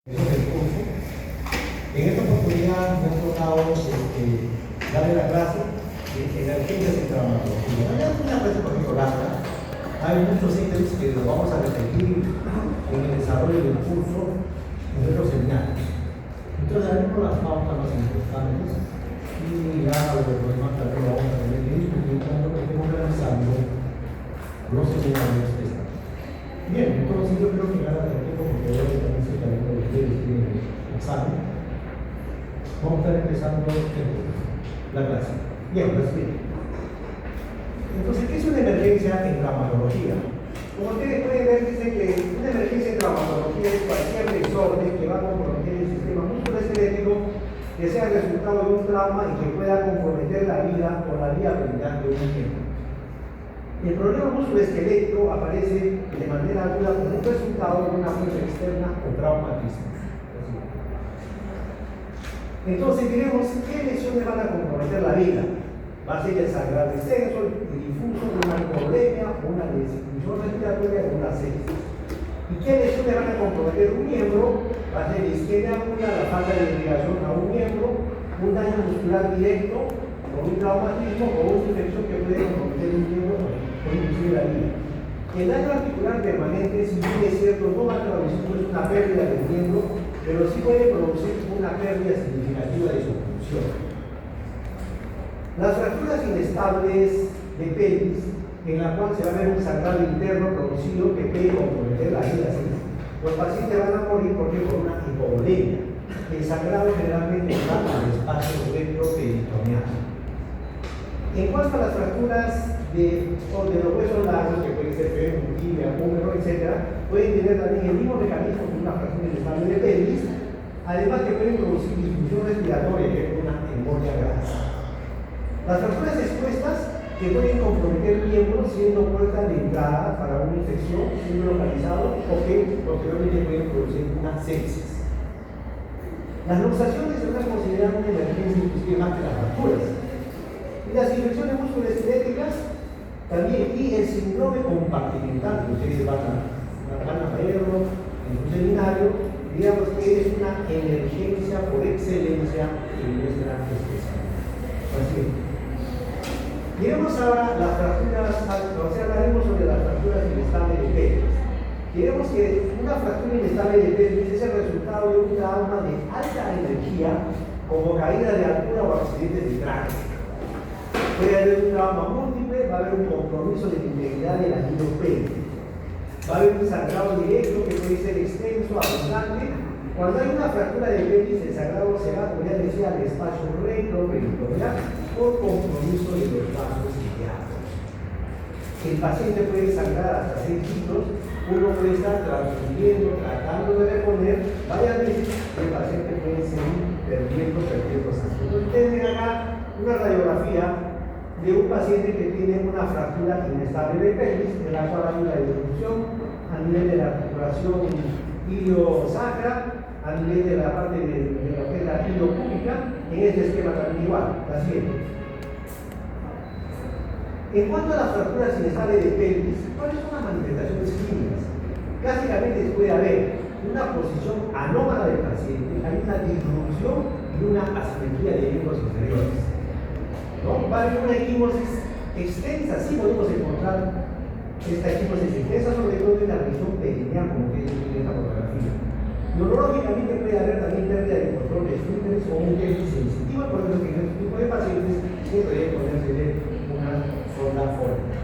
del curso. En esta oportunidad me ha tocado darle la clase de emergencias en traumatología. No es una clase por ejemplo larga, hay muchos ítems que los vamos a repetir en el desarrollo del curso en otros seminarios. Entonces haremos las pautas más importantes y ya los demás también lo vamos a tener que discutir cuando estemos realizando los seminarios de esta. Bien, entonces yo creo que gana el tiempo porque veo que también se está viendo de ustedes tienen examen. Vamos a estar empezando la clase. Bien, pues bien. Entonces, ¿qué es una emergencia en traumatología? Como ustedes pueden ver, dice que una emergencia en traumatología es cualquier desorden que va a comprometer el sistema musculoesquelético que sea el resultado de un trauma y que pueda comprometer la vida o la viabilidad de un miembro. El problema musculoesquelético aparece de manera aguda como un resultado de una fuerza externa o traumatismo. Entonces diremos, ¿qué lesiones van a comprometer la vida? Va a ser el sangrado extenso, el difuso, una hipovolemia, una disfunción respiratoria o una sepsis. ¿Y qué lesiones van a comprometer un miembro? Va a ser isquemia aguda, la falta de irrigación a un miembro, un daño muscular directo, o un traumatismo o una infección que puede comprometer un miembro o inclusive la vida. El daño articular permanente, si bien es cierto, no va a traducir una pérdida del miembro, pero sí puede producir una pérdida significativa de su función. Las fracturas inestables de pelvis, en la cual se va a ver un sangrado interno producido que puede comprometer la vida, ¿sí? Los pacientes van a morir porque por una hipovolemia. El sangrado generalmente va al espacio retroperitoneal. En cuanto a las fracturas de los huesos largos, que pueden ser fémur, tibia, húmero, etc., pueden tener también el mismo mecanismo que una fractura inestable de pelvis, además que pueden producir disfunción respiratoria, que es una embolia grasa. Las fracturas expuestas que pueden comprometer miembros siendo puerta de entrada para una infección, siendo localizado o que posteriormente pueden producir una sepsis. Las luxaciones se van a considerar una emergencia inclusive más que las fracturas. Y las infecciones musculoesqueléticas también, y el síndrome compartimental, que ustedes van a verlo en un seminario, digamos que es una emergencia por excelencia en nuestra especialidad. Así es. Miremos ahora las fracturas, o sea, hablaremos sobre las fracturas inestables de pelvis. Diremos que una fractura inestable de pelvis es el resultado de un trauma de alta energía, como caída de altura o accidentes de tránsito. Puede haber un trauma múltiple, va a haber un compromiso de la integridad del anillo pélvico. Va a haber un sangrado directo que puede ser extenso, abundante. Cuando hay una fractura de pelvis, el sangrado se va, podría decir, al espacio retroperitoneal por compromiso de los vasos iliacos. El paciente puede sangrar hasta 6 litros, uno puede estar transfiriendo, tratando de reponer, varias veces el paciente puede seguir perdiendo sangre. Entonces, tienen acá una radiografía de un paciente que tiene una fractura inestable de pelvis, en la cual hay una disfunción a nivel de la articulación iliosacra, a nivel de la parte de lo que es la iliopúbica, en este esquema también igual, la siguiente. En cuanto a las fracturas inestables de pelvis, ¿cuáles son las manifestaciones clínicas? Básicamente se puede haber una posición anómala del paciente, hay una disrupción y una asimetría de miembros inferiores. ¿No? Va a haber una equimosis extensa, sí podemos encontrar esta equimosis extensa, sobre todo en la región perineal, como ustedes ven en esta fotografía. Neurológicamente puede haber también pérdida de control de esfínteres o un déficit sensitivo, por eso que en este tipo de pacientes se puede ponerse de una sonda fónica.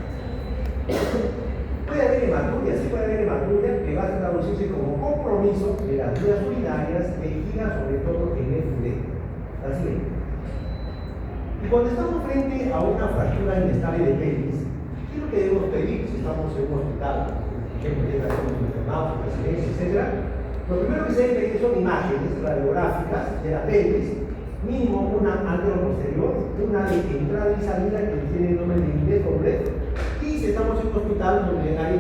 Puede haber hematuria, sí puede haber hematuria que va a traducirse como compromiso de las vías urinarias, vejiga, sobre todo en el uretro. Así es. Y cuando estamos frente a una fractura inestable de pelvis, ¿qué es lo que debemos pedir si estamos en un hospital? Por ejemplo, llega con un enfermado, residencia, etc. Lo primero que se debe pedir son imágenes radiográficas de la pelvis, mínimo una antero-posterior, una de entrada y salida que tiene el nombre de inglés doble. Y si estamos en un hospital donde hay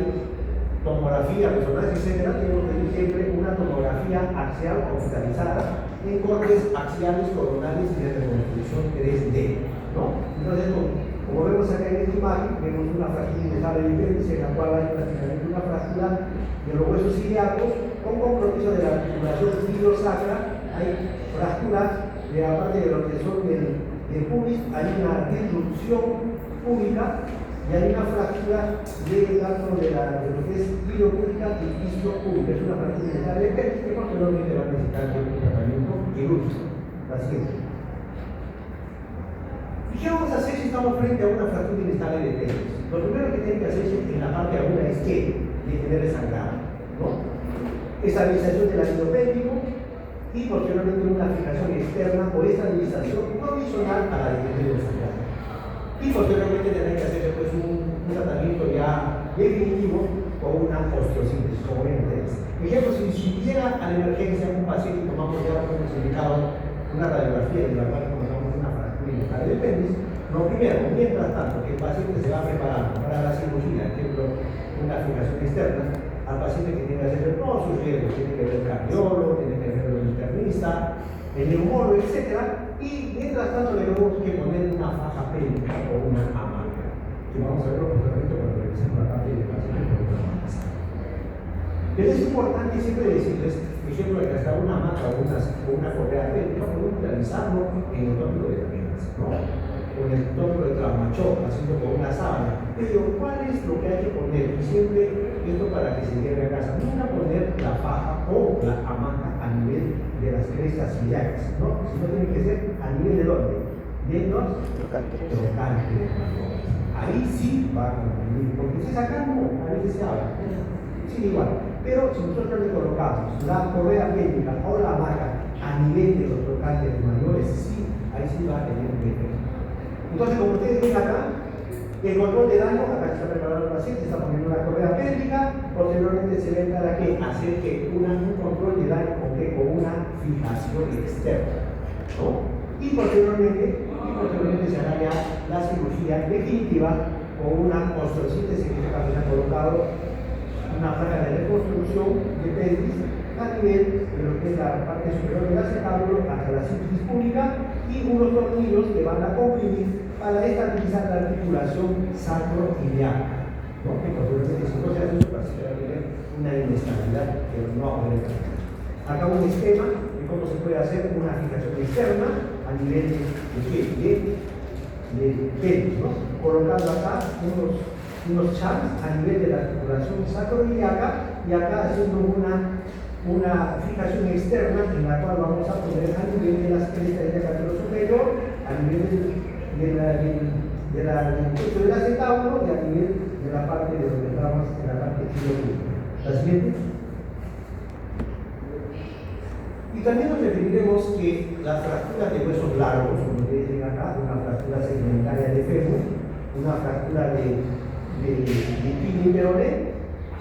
tomografía, resonancia, etc., tenemos que pedir siempre una tomografía axial computarizada en cortes axiales, coronales y de reconstrucción 3D, ¿no? Entonces, como vemos acá en esta imagen, vemos una fractura inestable de pelvis en la cual hay prácticamente una fractura de los huesos ilíacos con compromiso de la articulación sacra, hay fracturas de la parte de lo que son del pubis, hay una disrupción púbica y hay una fractura tanto de lo que es ilopúbica y histopúbica. Es una fractura de pelvis que posteriormente va a necesitar un tratamiento quirúrgico. La siguiente. ¿Y qué vamos a hacer si estamos frente a una fractura inestable de pelvis? Lo primero que tienen que hacerse en la parte aguda es que detener el sangrado, ¿no? Estabilización del ácido pélvico y posteriormente una fijación externa o estabilización provisional para detener el sangrado. Y posteriormente tendrán que hacer pues, un tratamiento ya definitivo con una osteosíntesis, como ven ustedes. Ejemplo, si llega a la emergencia un paciente, tomamos ya como hemos indicado una radiografía de la cual conocemos una fractura inestable de pelvis, lo primero, mientras tanto que el paciente se va preparando para la cirugía, ejemplo, una fijación externa, al paciente que tiene que hacer todos sus riesgos, tiene que ver el cardiólogo, tiene que ver el internista, el neumólogo, etc. Y mientras tanto le tenemos que poner una faja pélvica o una hamaca, que vamos a verlo posteriormente cuando revisemos la parte del paciente con una hamaca. Pero es importante siempre decirles, por ejemplo, que hasta una hamaca o una correa pélvica podemos realizarlo en el tópico de piernas, ¿no? O en el tópico de traumachoc, haciendo con una sábana. Pero, ¿cuál es lo que hay que poner? Y siempre esto para que se llegue a casa. Nunca poner la faja o la hamaca a nivel de las crestas ciliares, ¿no? Sino tiene que ser a nivel de dónde? De los trocantes. Ahí sí va a contribuir, porque si es acá no, a veces se habla. Sí, igual. Pero si nosotros le colocamos la correa pélvica o la hamaca a nivel de los trocantes mayores, sí, ahí sí va a tener un efecto. Entonces, como ustedes ven acá, el control de daño, acá está preparado el paciente, está poniendo una correa pélvica, posteriormente se ve para que hacer que un control de daño con una fijación externa, ¿no? Y posteriormente se hará ya la cirugía definitiva con una osteosíntesis que se ha colocado una placa de reconstrucción de pelvis a nivel de lo que es la parte superior del acetábulo hasta la síntesis pública y unos tornillos que van a comprimir para estabilizar la articulación sacroiliaca, ¿no? Que posteriormente si no se hace eso, va a tener una inestabilidad que no va a poder cambiar. Acá un esquema de cómo se puede hacer una fijación externa a nivel de pelvis, ¿no? Colocando acá unos charms a nivel de la articulación sacroiliaca y acá haciendo una fijación externa en la cual vamos a poner a nivel de las crestas del capítulo superior, a nivel del techo del acetábulo y a nivel de la parte de donde estamos en la parte ilopúbica. ¿La siguiente? Y también nos referiremos que las fracturas de huesos largos, como ustedes ven acá, una fractura segmentaria de fémur, una fractura de pino y peroné,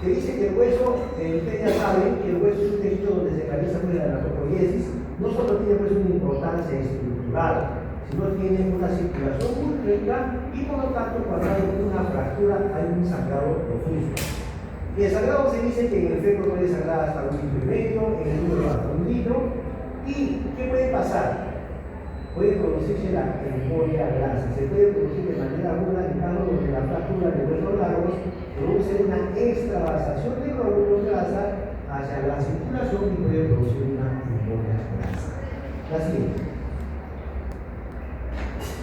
se dice que el hueso, ustedes ya saben que el hueso es un tejido donde se realiza pues, la anatopoiesis, no solo tiene pues, una importancia estructural, sino tiene una circulación muy recta y por lo tanto cuando hay una fractura hay un sangrado profundo. Y el sangrado se dice que en el fémur puede sangrar hasta 1,5 litros, en el útero hasta 1 litro. ¿Y qué puede pasar? Puede producirse la embolia grasa, se puede producir de manera aguda en caso donde la fractura de huesos largos produce una extravasación de glóbulos grasa hacia la circulación y puede producir una embolia grasa. La siguiente.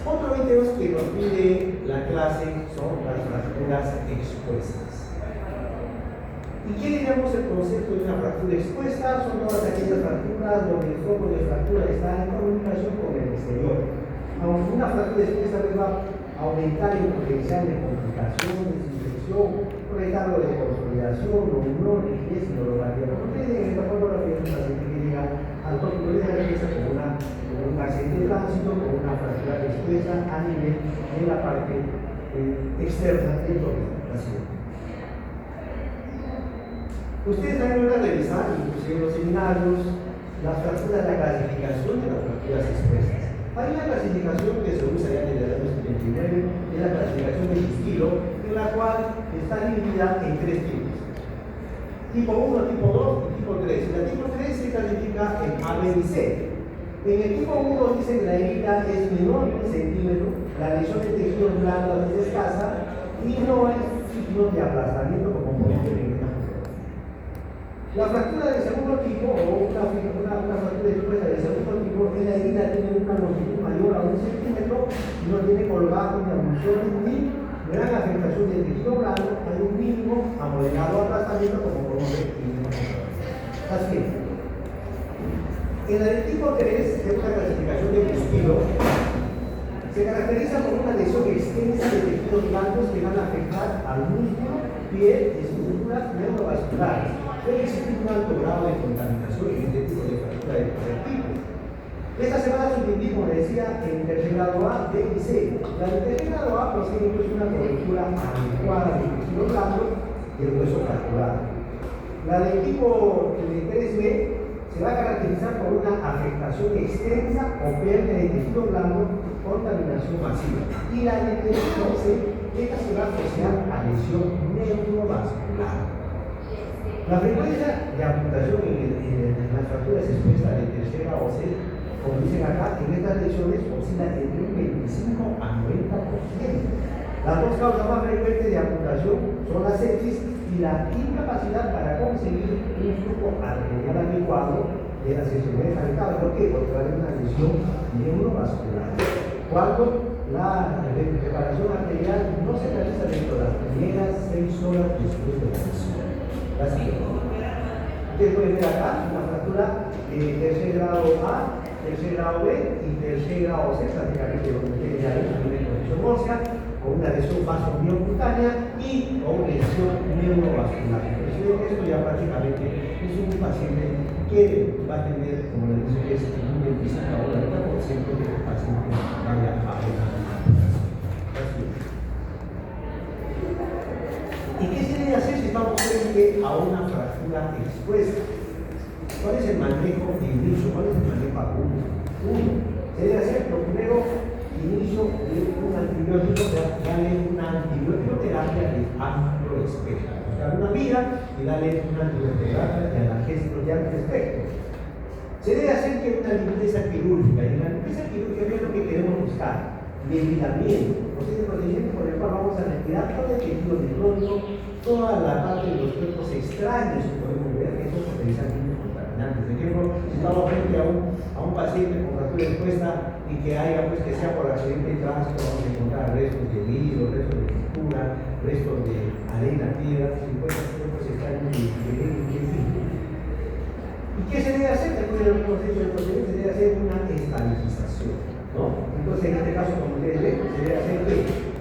Otro ítem que nos pide la clase son las fracturas expuestas. ¿Y qué diríamos el concepto de una fractura expuesta? Son todas aquellas fracturas donde el foco de fractura está en comunicación con el exterior. Aunque una fractura expuesta va a aumentar el potencial de complicaciones, infección, por ejemplo de consolidación, o rigidez y neuropatía. Como ustedes en esta fotografía es un paciente que llega al tópico de la cabeza con un accidente de tránsito, con una fractura expuesta a nivel de la parte externa del tópico. Ustedes también van a revisar, inclusive en los seminarios, las fracturas, la clasificación de las fracturas expuestas. Hay una clasificación que se usa ya desde el año 79, es la clasificación de Estilo, en la cual está dividida en 3 tipos. Tipo 1, tipo 2 y tipo 3. La tipo 3 se clasifica en A, B y C. En el tipo 1 dicen que la herida es menor de 1 centímetro, la lesión de tejidos blandos es escasa y no hay signos de aplastamiento como podemos ver en esta. La fractura del segundo tipo, o una fractura no tiene colgajo ni abulsiones ni gran afectación del tejido blando, hay un mínimo amodelado aplastamiento como podemos ver en esta fotografía. Así es. En el tipo 3, que es una clasificación de Bustido, se caracteriza por una lesión extensa de tejidos blandos que van a afectar al músculo, piel, estructuras neurovasculares. Puede existir un alto grado de contaminación en este tipo de fractura de tercer tipo. Esta semana subdividimos, decía, en tercer grado A, B y C. La de tercer grado A posee incluso una cobertura adecuada de tejido blando y el hueso fracturado. La del tipo 3B se va a caracterizar por una afectación extensa o pérdida de tejido blando, contaminación masiva. Y la de 3C, esta se va a asociar a lesión neurovascular. La frecuencia de amputación en las fracturas expuestas de tercera o C, como dicen acá, en estas lesiones oscila entre un 25 a 90%. Las dos causas más frecuentes de amputación son la sepsis y la incapacidad para conseguir un flujo arterial adecuado de las extremidades afectadas. ¿Por qué? Porque va a haber una lesión neurovascular. Cuando la preparación arterial no se realiza dentro de las primeras 6 horas después de la lesión. Así que, ustedes pueden ver acá una fractura de tercer grado A, tercer grado B y tercer grado C, prácticamente donde ustedes ya ven una condición ósea, con una lesión vasomiocultánea y con lesión neurovascular. Entonces, esto ya prácticamente es un paciente que va a tener, como les dice, un 25 a 90% de que el paciente vaya a una amputación. ¿Y qué se debe hacer si estamos frente a una fractura expuesta? ¿Cuál es el manejo de inicio? ¿Cuál es el manejo agudo? Se debe hacer lo primero, inicio de un antibiótico, darle una antibiótico-terapia de amplio espectro. O sea, una vida y darle una antibiótico-terapia de analgésico de amplio espectro. Se debe hacer que una limpieza quirúrgica. Y en la limpieza quirúrgica es lo que queremos buscar. Desligamiento, o sea, el procedimiento por el cual vamos a retirar todo el tejido necrótico, toda la parte de los cuerpos extraños que podemos ver, que son potencialmente contaminantes. Por ejemplo, si estamos frente a un paciente con fractura expuesta y que haya, pues, que sea por accidente de tránsito, vamos a encontrar restos de vidrio, restos de pintura, restos de arena, piedras, y pues los cuerpos extraños de ¿Y qué se debe hacer? Después de lo que hemos hecho el procedimiento, se debe hacer una estabilización, ¿no? Entonces, en este caso, como ustedes ven, se debe hacer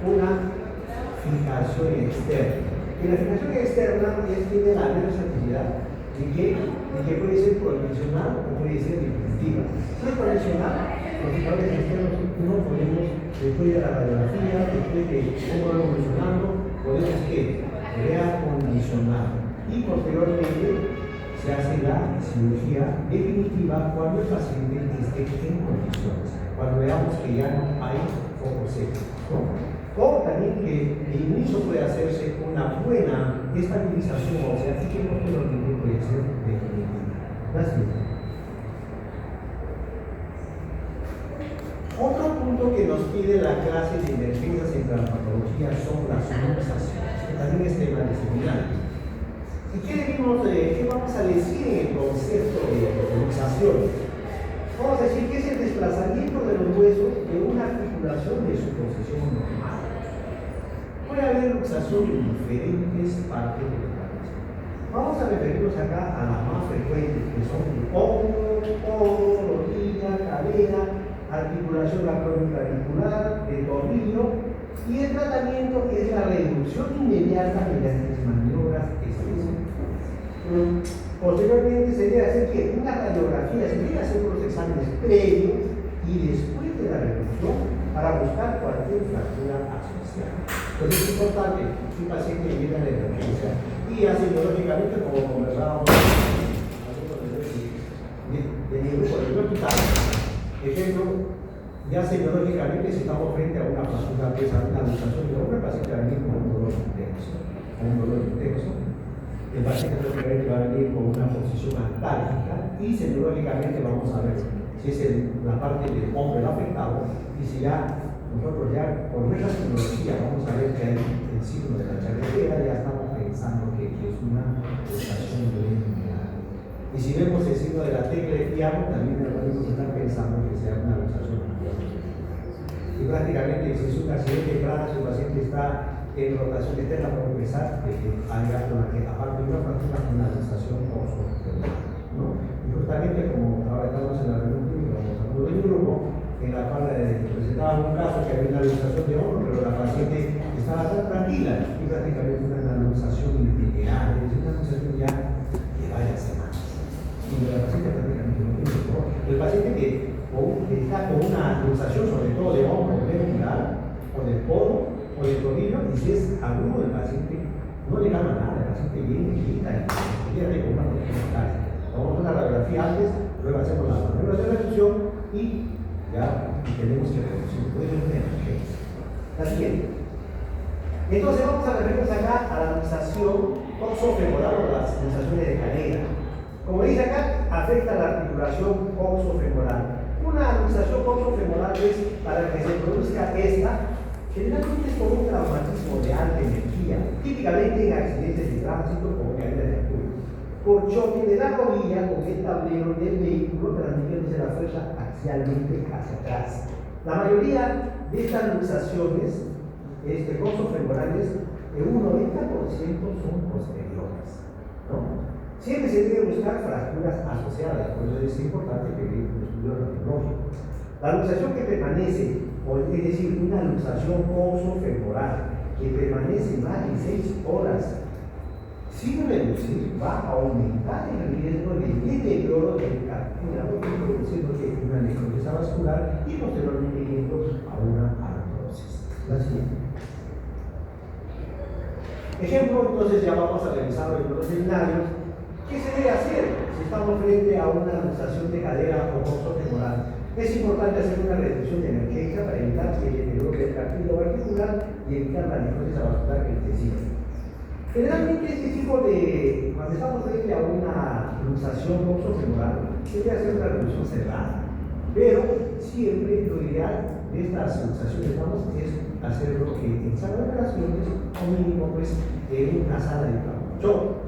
una fijación externa. Y la fijación externa tiene la versatilidad de que puede ser provisional o puede ser definitiva. Si es provisional, los fijadores externos no podemos, después de la radiografía, después de cómo va evolucionando, podemos reacondicionar. Y posteriormente, se hace la cirugía definitiva cuando el paciente esté en condiciones, cuando veamos que ya no hay foco seco, ¿no? O también que de inicio puede hacerse una buena estabilización ósea y que posteriormente puede ser definitiva. Gracias. Otro punto que nos pide la clase de emergencias en traumatología son las luxaciones, que también es tema de seminario. ¿Y qué vamos a decir en el concepto de luxación? Vamos a decir que es el desplazamiento de los huesos de una articulación de su posición normal. Puede haber luxación en diferentes partes del organismo. Vamos a referirnos acá a las más frecuentes, que son el hombro, codo, rodilla, cadera, articulación acromioclavicular, de tobillo, y el tratamiento es la reducción inmediata mediante maniobras específicas. Posteriormente se debe hacer que una radiografía, se debe hacer unos exámenes previos y después de la reducción para buscar cualquier fractura asociada. Entonces es importante que un paciente llegue a la emergencia y así biológicamente, como conversábamos de mi grupo de hospital, ejemplo, ya semiológicamente si estamos frente a una fractura que es una luxación de hombre, el paciente va a venir con un dolor intenso, el paciente va a venir con una posición antálgica y semiológicamente vamos a ver si es la parte del hombro el afectado y si ya nosotros ya por nuestra tecnología vamos a ver que hay el signo de la charretera, ya estamos pensando que es una luxación lineal. Y si vemos el signo de la tecla de Fiamo, también podemos estar pensando que sea una luxación lineal. y prácticamente si es un accidente grave, si el paciente está en rotación externa, puede pensar de que haya aparte de una fractura, una luxación post-operativa, ¿no? Y justamente como ahora estamos en la reunión clínica, como hablando del grupo, en la cual presentaba un caso que había una luxación de hombro, pero la paciente estaba tan tranquila y prácticamente una luxación itinerante, es una luxación ya de varias semanas. Y la paciente prácticamente no tiene dolor. El paciente que está con una luxación, sobre todo de hombro, vertebral, o del codo, o del tobillo, y si es agudo, el paciente no le gana nada, el paciente viene y quita y pierde con una protección tal. Vamos a una radiografía antes, luego hacemos la maniobra de reducción y ya tenemos que reducir. Puede ser una emergencia. La siguiente. Entonces vamos a referirnos acá a la luxación coxofemoral o las luxaciones de cadera. Como dice acá, afecta la articulación coxofemoral. Una luxación coxofemoral es para que se produzca esta, generalmente es por un traumatismo de alta energía, típicamente en accidentes de tránsito como caída de altura, por choque de la rodilla con el tablero del vehículo, transmitiéndose la fuerza axialmente hacia atrás. La mayoría de estas luxaciones coxofemorales, un 90% son posteriores, ¿no? Siempre se debe buscar fracturas asociadas, por eso es importante que veamos un estudio radiológico. La luxación que permanece, es decir, una luxación coxofemoral que permanece más de 6 horas sin reducir, va a aumentar el riesgo de deterioro del cartílago, produciendo una necrosis vascular y posteriormente yendo a una artrosis. La siguiente. Ejemplo, entonces ya vamos a revisar los seminarios. ¿Qué se debe hacer si estamos frente a una luxación de cadera o coxofemoral? Es importante hacer una reducción de emergencia para evitar el deterioro del cartílago articular y evitar la necrosis vascular que necesita. Generalmente este tipo de, cuando estamos frente a una luxación coxofemoral, se debe hacer una reducción cerrada, pero siempre lo ideal de estas luxaciones es hacerlo en sala de operaciones o mínimo pues en una sala de trauma.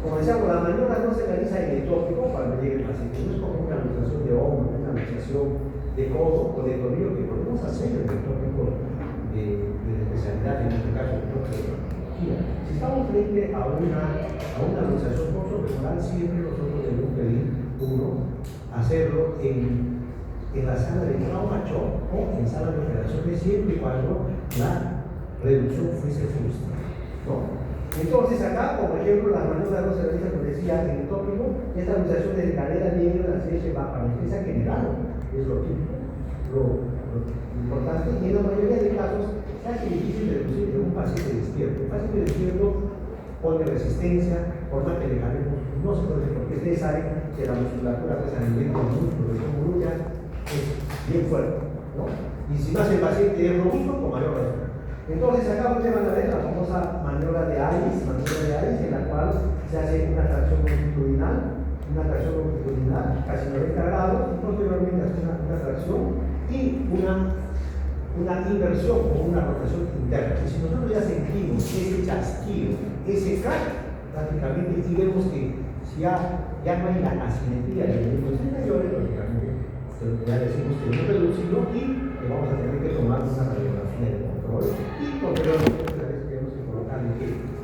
Como decíamos, la maniobra no se realiza en el tópico cuando llegue el paciente, no es como una luxación de hombro, una luxación de codo o de tobillo que podemos hacer en el tópico de especialidad, en este caso el tópico de patología. Si estamos frente a una luxación coxofemoral, siempre nosotros debemos pedir hacerlo en la sala de trauma shock o en sala de operaciones, siempre y cuando la reducción fuese justa, ¿no? Entonces acá, como ejemplo, la maniobra no se realiza, como decía, en el tópico, esta luxación de cadera viene de la serie bajo anestesia general, es lo típico, lo importante, y en la mayoría de casos es casi difícil de reducir en un paciente despierto. El paciente despierto pone resistencia, por más que le cambiemos, no se puede, porque ustedes saben que la musculatura pues, a nivel del músculo de la es bien fuerte, ¿no? Y si más el paciente es robusto, con mayor razón. Entonces acá ustedes van a ver la famosa maniobra de Alice, en la cual se hace una tracción longitudinal, casi 90 grados, y posteriormente hace una tracción y una inversión o una rotación interna. Y si nosotros ya sentimos ese chasquido, ese crack, prácticamente, y vemos que si ya no hay la asimetría de los miembros inferiores, lógicamente, ya decimos que hemos reducido y que vamos a tener que tomar una radiografía de control y posteriormente tenemos que colocarle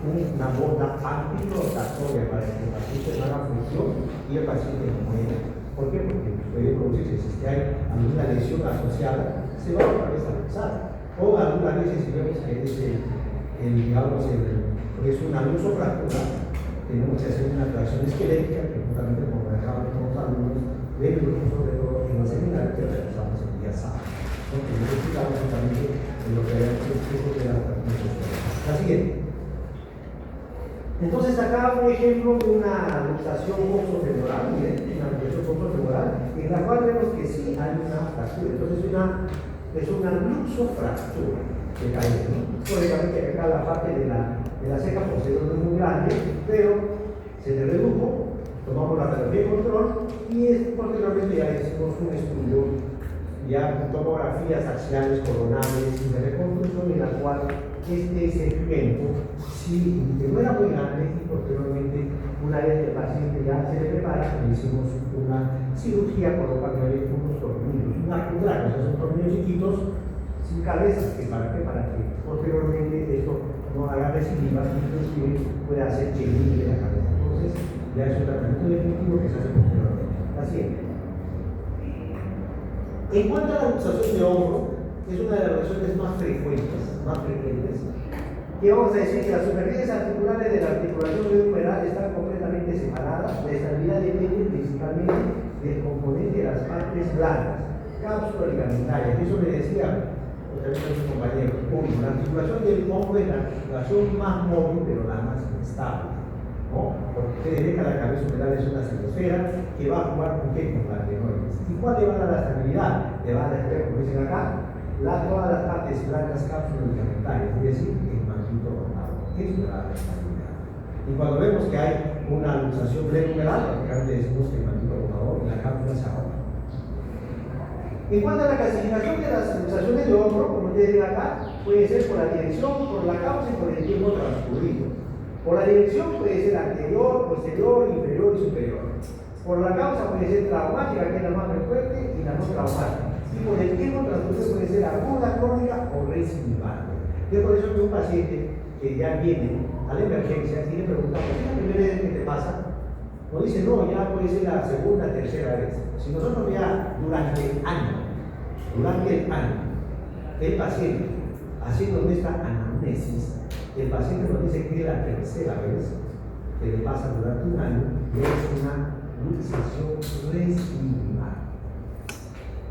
una bota antirrotatoria para que el paciente no haga función y el paciente no muera. ¿Por qué? Porque puede producirse, si hay alguna lesión asociada, se va a otra vez a luxar. O algunas veces si vemos que es una luxofractura, tenemos que hacer una tracción esquelética, que justamente como dejaban con los alumnos del grupo, sobre todo en los seminarios que realizamos el día sábado. Entonces, nos explicamos justamente en lo que era el flujo de la tracción. La siguiente. Entonces, acá un ejemplo de una luxación coxofemoral, miren, una luxación coxofemoral, en la cual vemos que sí hay una fractura. Entonces, es una luxofractura de cadera, ¿no? Lógicamente, acá la parte de la ceja posterior no es muy grande, pero se le redujo, tomamos la radiografía de control y posteriormente ya hicimos un estudio ya con tomografías axiales, coronales y de reconstrucción en la cual este segmento sí que no era muy grande y posteriormente una vez que el paciente ya se le prepara le hicimos una cirugía coloca unos tornillos, una cuadra, o sea, son tornillos chiquitos sin cabeza, para que posteriormente esto no haga recidivas y inclusive pueda hacer chequín de la cabeza. Entonces, ya es un tratamiento definitivo que se hace posteriormente. La siguiente. En cuanto a la luxación de hombro, es una de las lesiones más frecuentes, que vamos a decir que las superficies articulares de la articulación humeral están completamente separadas. La estabilidad depende principalmente del componente de las partes blandas, cápsula ligamentaria. Eso me decía mis compañeros. La articulación del hombro es la articulación más móvil, pero la más inestable, ¿no? Porque ustedes ven que la cabeza humeral es una celosfera que va a jugar con qué, con la adenoides. ¿Y cuál le va a dar la estabilidad? Le va a dar, como dicen acá, todas las partes blancas, cápsulas ligamentarias, es decir, el manguito rotado. Eso le da la estabilidad. Y cuando vemos que hay una luxación humeral, prácticamente decimos que el manguito rotador y la cápsula se ahoga. En cuanto a la clasificación de las luxaciones de hombro, como ustedes ven acá, puede ser por la dirección, por la causa y por el tiempo transcurrido. Por la dirección puede ser anterior, posterior, inferior y superior. Por la causa puede ser traumática, que es la más frecuente, y la no traumática. Y por el tiempo transcurrido puede ser aguda, crónica o recidivante. Es por eso que un paciente que ya viene a la emergencia y le preguntamos, ¿es la primera vez que te pasa? Nos dice, no, ya puede ser la segunda, tercera vez. Si nosotros ya durante el año, el paciente, haciendo nuestra anamnesis, el paciente nos dice que es la tercera vez que le pasa durante un año y es una luxación residual.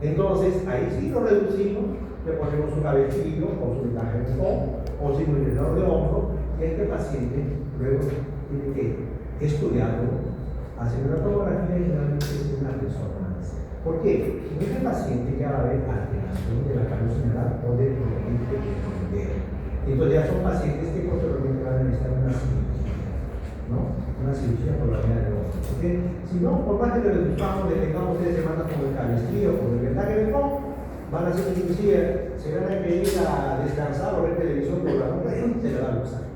Entonces, ahí sí lo reducimos, le ponemos un cabecillo o su encaje de hombro o su inhibidor de hombro, y este paciente luego tiene que estudiarlo, hacer una tomografía y finalmente una resonancia. ¿Por qué? No es el paciente que va a haber alteración de la cabeza humeral o del componente del. Entonces ya son pacientes que posteriormente van a necesitar una cirugía, ¿no? Una cirugía por la vía del ojo. Porque si no, por más que le reduzcamos, le tengamos 3 semanas con el cabestrillo, con el vendaje de pom, van a ser inclusive, se van a querer a descansar o ver televisión por la noche, se le va a luxar.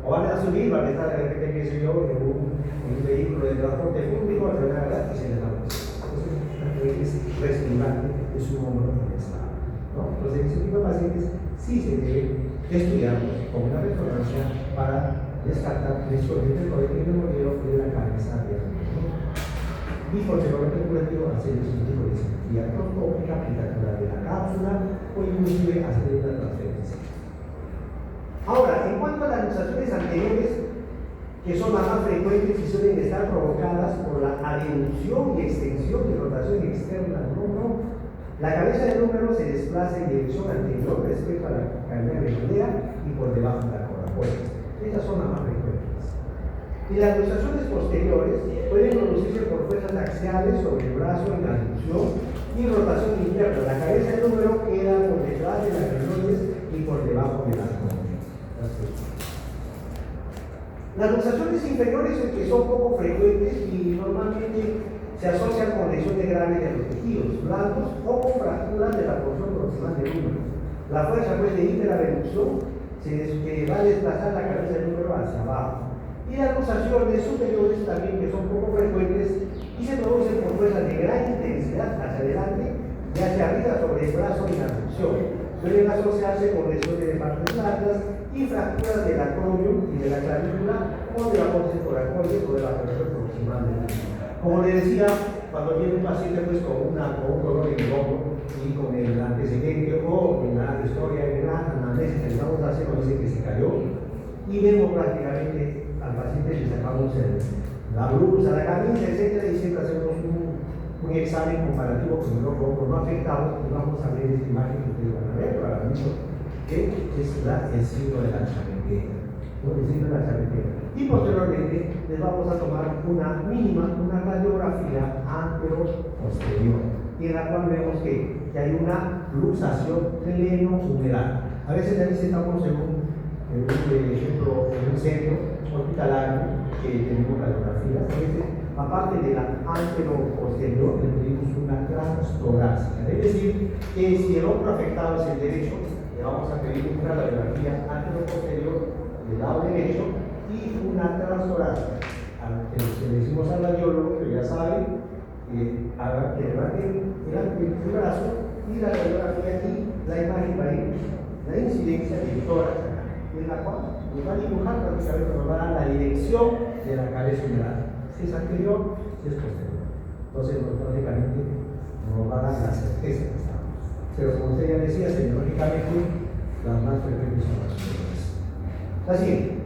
O van a subir, van a estar de repente, qué sé yo, en un vehículo de transporte público, se van a agarrar y se les va a luxar. Entonces, es residuante, es un hombro inestable, ¿no? Entonces, ese tipo de pacientes sí se debe estudiarlos con una resonancia para descartar principalmente el colegio modelo de la cabeza de ¿no? Y posteriormente curativo hacer el tipo de cirugía artroscópica, aplicatura de la cápsula o inclusive hacer una transferencia. Ahora, en cuanto a las luxaciones anteriores, que son las más frecuentes y suelen estar provocadas por la adenusión y extensión de rotación externa del hombro, la cabeza del húmero se desplaza en dirección anterior respecto a la cadena redondeada y por debajo de la coracoides. Estas son las más frecuentes. Y las luxaciones posteriores pueden producirse por fuerzas axiales sobre el brazo en la aducción y rotación interna. La cabeza del húmero queda por detrás de las redondeas y por debajo de las rodillas. Las luxaciones inferiores que son poco frecuentes y normalmente se asocian con lesiones graves de los tejidos blandos o con fracturas de la porción proximal del húmero. La fuerza pues, de hiperreducción que va a desplazar la cabeza del húmero hacia abajo. Y las luxaciones superiores también que son poco frecuentes y se producen por fuerzas de gran intensidad hacia adelante y hacia arriba sobre el brazo y la aducción. Suelen asociarse con lesiones de partes blandas y fracturas del acromion y de la clavícula o de la pónce coracoides o de la porción proximal del húmero. Como le decía, cuando viene un paciente pues, con un dolor en el hombro y con el antecedente o en la historia de la anamnesis que estamos haciendo, dice que se cayó y vemos prácticamente al paciente le sacamos la blusa, la camisa, etc. y siempre hacemos un examen comparativo con el hombro no afectado y vamos a ver esta imagen que ustedes van a ver ahora mismo, que es el signo de la charretera. Y posteriormente les vamos a tomar una radiografía antero-posterior, y en la cual vemos que hay una luxación glenohumeral. A veces también estamos en un centro hospitalario que tenemos radiografías. A veces, aparte de la antero-posterior, le pedimos una transtorácica. Es decir, que si el hombro afectado es el derecho, le vamos a pedir una radiografía antero-posterior del lado derecho y una transtorácica. Le decimos al radiólogo, que ya sabe, que levanten el brazo y la radiografía aquí, la imagen va a ir, la incidencia del tórax acá, en la cual nos va a dibujar prácticamente, nos va a dar la dirección de la cabeza humeral, si es anterior, si es posterior. Entonces, lógicamente, nos va a dar la certeza que estamos. Pero como usted ya decía, semiológicamente, las más frecuentes son las superiores. Así.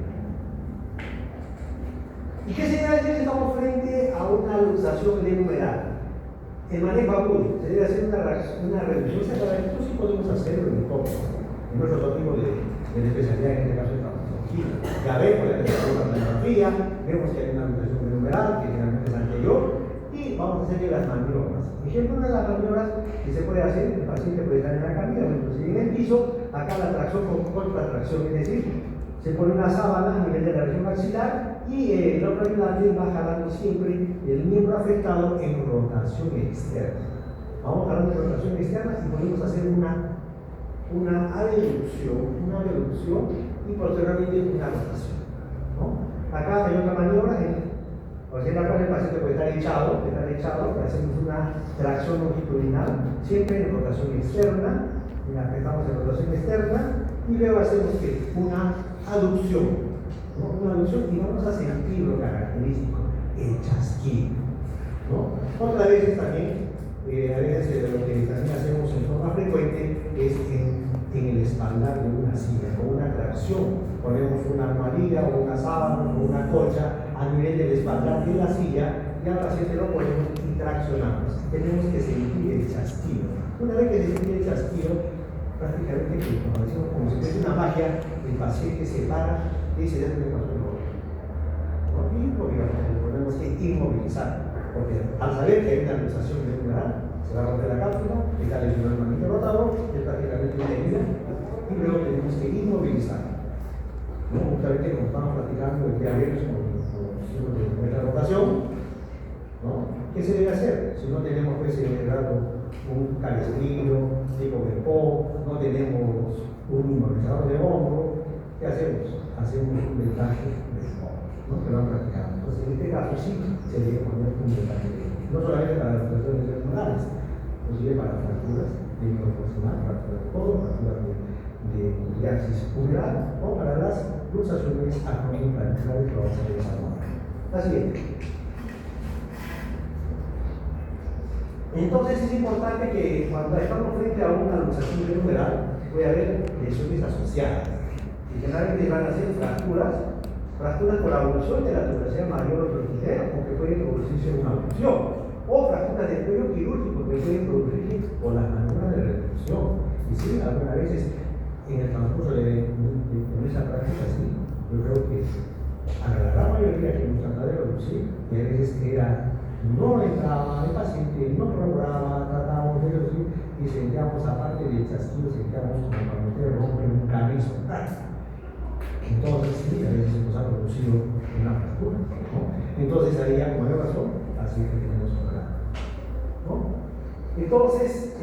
¿Y qué se debe hacer si estamos frente a una luxación numeral? El manejo agudo, se debe hacer una reducción separada. Esto sí podemos hacerlo en nuestro tipo de especialidad, en este caso de traumatología. Ya vemos, ya tenemos una radiografía, vemos que hay una luxación numeral, que generalmente es anterior, y vamos a hacer las maniobras. Ejemplo, una de las maniobras que se puede hacer, el paciente puede estar en la camilla, inclusive en el piso, acá la tracción con contratracción, es decir, se pone una sábana a nivel de la región maxilar y el otro ayudante va jalando siempre el miembro afectado en rotación externa. Vamos jalando en rotación externa y podemos hacer una abducción y posteriormente una rotación, ¿no? Acá hay otra maniobra en la cual el paciente puede estar echado, hacemos una tracción longitudinal, siempre en rotación externa, y apretamos en rotación externa, y luego hacemos una aducción, ¿no? Una aducción, y vamos a sentir lo característico, el chasquido, ¿no? Otras veces también, a veces lo que también hacemos en forma frecuente es en el espaldar de una silla, con una tracción, ponemos una almohadilla o una sábana o una colcha a nivel del espaldar de la silla y al paciente lo ponemos y traccionamos. Tenemos que sentir el chasquido. Una vez que se siente el chasquido, prácticamente, como decimos, como si fuese una magia, el paciente se para y dice: ya me pasó el otro. Y tenemos que inmovilizar, porque al saber que hay una luxación neuronal, se va a romper la cápsula, está lesionado el manguito rotador, es prácticamente una herida, y luego tenemos que inmovilizar. ¿No? Justamente como estamos platicando el día viernes con nuestra rotación, ¿no? ¿Qué se debe hacer? Si no tenemos pues un calestrillo, tipo de PO, no tenemos un inmovilizador de hombro, ¿qué hacemos? Hacemos un vendaje de hombro, ¿no? Que lo han practicado. Entonces, en este caso sí se debe poner un vendaje de hombro, no solamente para las cuestiones neuronales, inclusive para fracturas de microproximal, fracturas de codo, fracturas de axis humeral o para las luxaciones acromioplantares que vamos a ver esa manera. Así es. Entonces es importante que cuando estamos frente a una luxación humeral puede haber lesiones asociadas. Y generalmente van a ser fracturas por la evolución de la tuberosidad mayor o torticera, o que puede producirse una abducción, o fracturas del cuello quirúrgico que pueden producirse por las maniobras de reducción. Y sí, algunas veces en el transcurso de esa práctica, sí, yo creo que a la gran mayoría que nos trataba de reducir, y a veces no entraba el paciente, no lograba, tratábamos de reducir y sentíamos, aparte del chasquido, sentíamos como cuando usted rompe un carrizo. Entonces, sí, a veces nos ha producido una fractura, ¿no? Entonces, ahí ya como de razón, así que tenemos que hablar, ¿no? Entonces,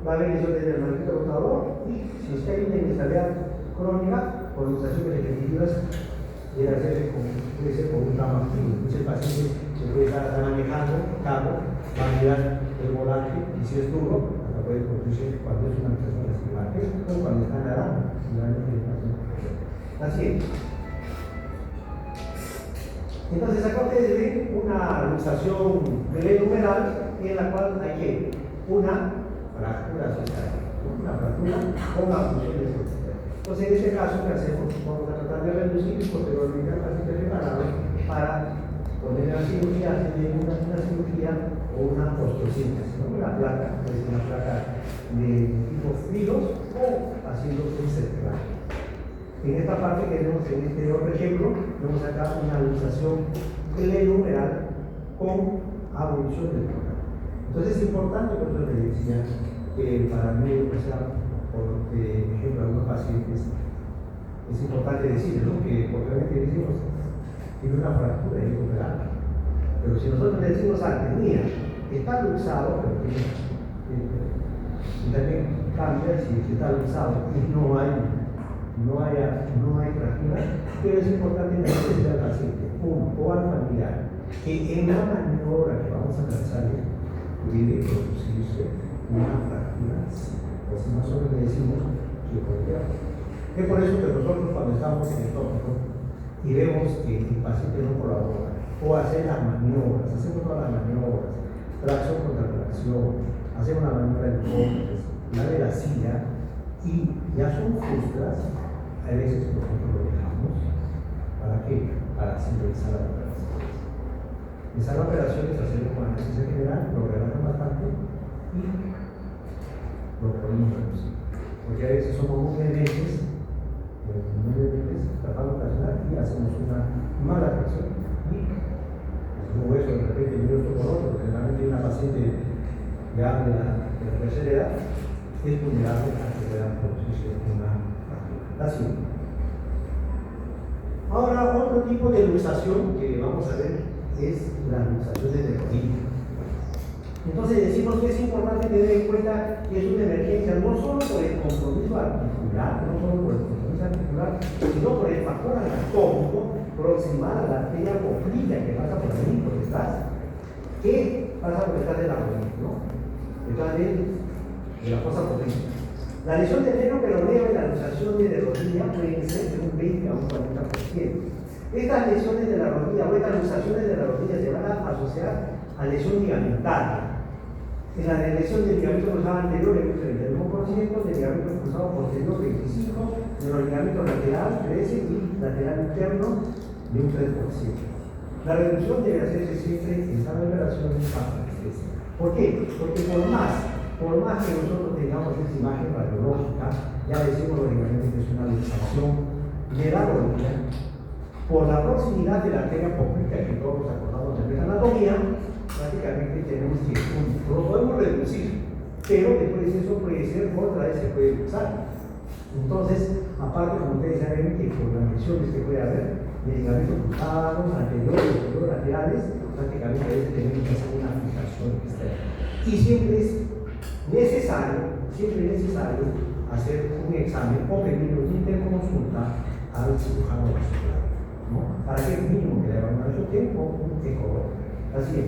va a haber lesiones del manguito rotador y si es que hay una inestabilidad crónica por luxaciones repetitivas, puede ser por un trauma activo. Entonces, el paciente se puede estar manejando carro, va a mirar el volante y si es duro, hasta puede producirse cuando es una luxación estival o cuando está nadando. Así es. Entonces, acá ustedes ven una luxación humeral en la cual hay una fractura social, una fractura con abducción de fuerza. Entonces, en este caso, ¿qué hacemos? Vamos a tratar de reducir y posteriormente al paciente preparado para poner la cirugía, hacer una cirugía o una osteosíntesis, ¿no? Una placa, puede ser una placa de tipo filos o haciendo un cerclaje. En esta parte que vemos en este otro ejemplo, vemos acá una luxación glenohumeral con abducción del tórax. Entonces es importante, por eso les decía, que para mí, por ejemplo, algunos pacientes, es importante decirles, ¿no? Que obviamente decimos, tiene una fractura humeral. Pero si nosotros le decimos antes, mira, está luxado, pero y también cambia si está luxado y no hay fractura, pero es importante decirle al paciente, o al familiar, que en la maniobra que vamos a realizar puede producirse una fractura así. Pues más o menos le decimos que podría. Es por eso que nosotros cuando estamos en el tópico y vemos que el paciente no colabora o hacer las maniobras, hacemos todas las maniobras, tracción contra tracción, hacemos la maniobra de golpes, la de la silla y ya son frustras, a veces nosotros lo dejamos. ¿Para qué? Para simbolizar la operación. Esas operaciones hacemos con anestesia general, lo relatan bastante y lo podemos reducir. Porque a veces somos muy veces tratamos de ayudar y hacemos una mala tracción. Y como eso, de repente yo estoy por otro, generalmente una paciente ya de la tercera edad es vulnerable a que pueda producirse una fractura. Ahora, otro tipo de luxación que vamos a ver es las luxaciones de rodilla. Entonces decimos que es importante tener en cuenta que es una emergencia no solo por el compromiso articular, sino por el factor anatómico proximal a la arteria popltea que pasa por ahí, por detrás. ¿Qué pasa por detrás de la rodilla? ¿No? Detrás de la fosa popltea. La lesión del nervio peroneo y la luxación de rodilla pueden ser de un 20 a un 40%. Estas lesiones de la rodilla o estas luxaciones de la rodilla se van a asociar a lesión ligamentaria. En la lesión del ligamento cruzado anterior hay un 31%, del ligamento cruzado posterior 25%, de los ligamentos lateral 13% y lateral interno de un 3%. La reducción debe hacerse siempre en cada operación para anestesia. ¿Por qué? Porque por más que nosotros tengamos esta imagen radiológica, ya decimos lógicamente que es una luxación de la rodilla, por la proximidad de la arteria popltea que todos nos acordamos de nuestra anatomía, prácticamente tenemos que lo podemos reducir, pero después eso puede ser otra vez se puede usar. Entonces, aparte, como ustedes saben, que por las lesiones que puede haber de ligamentos cruzados, anteriores, posteriores, laterales, prácticamente a veces tenemos que hacer una fijación externa. Y siempre es necesario hacer un examen o pedir una interconsulta al cirujano vascular, ¿no? Para que el mínimo que le haga una tiempo un eco. Así es.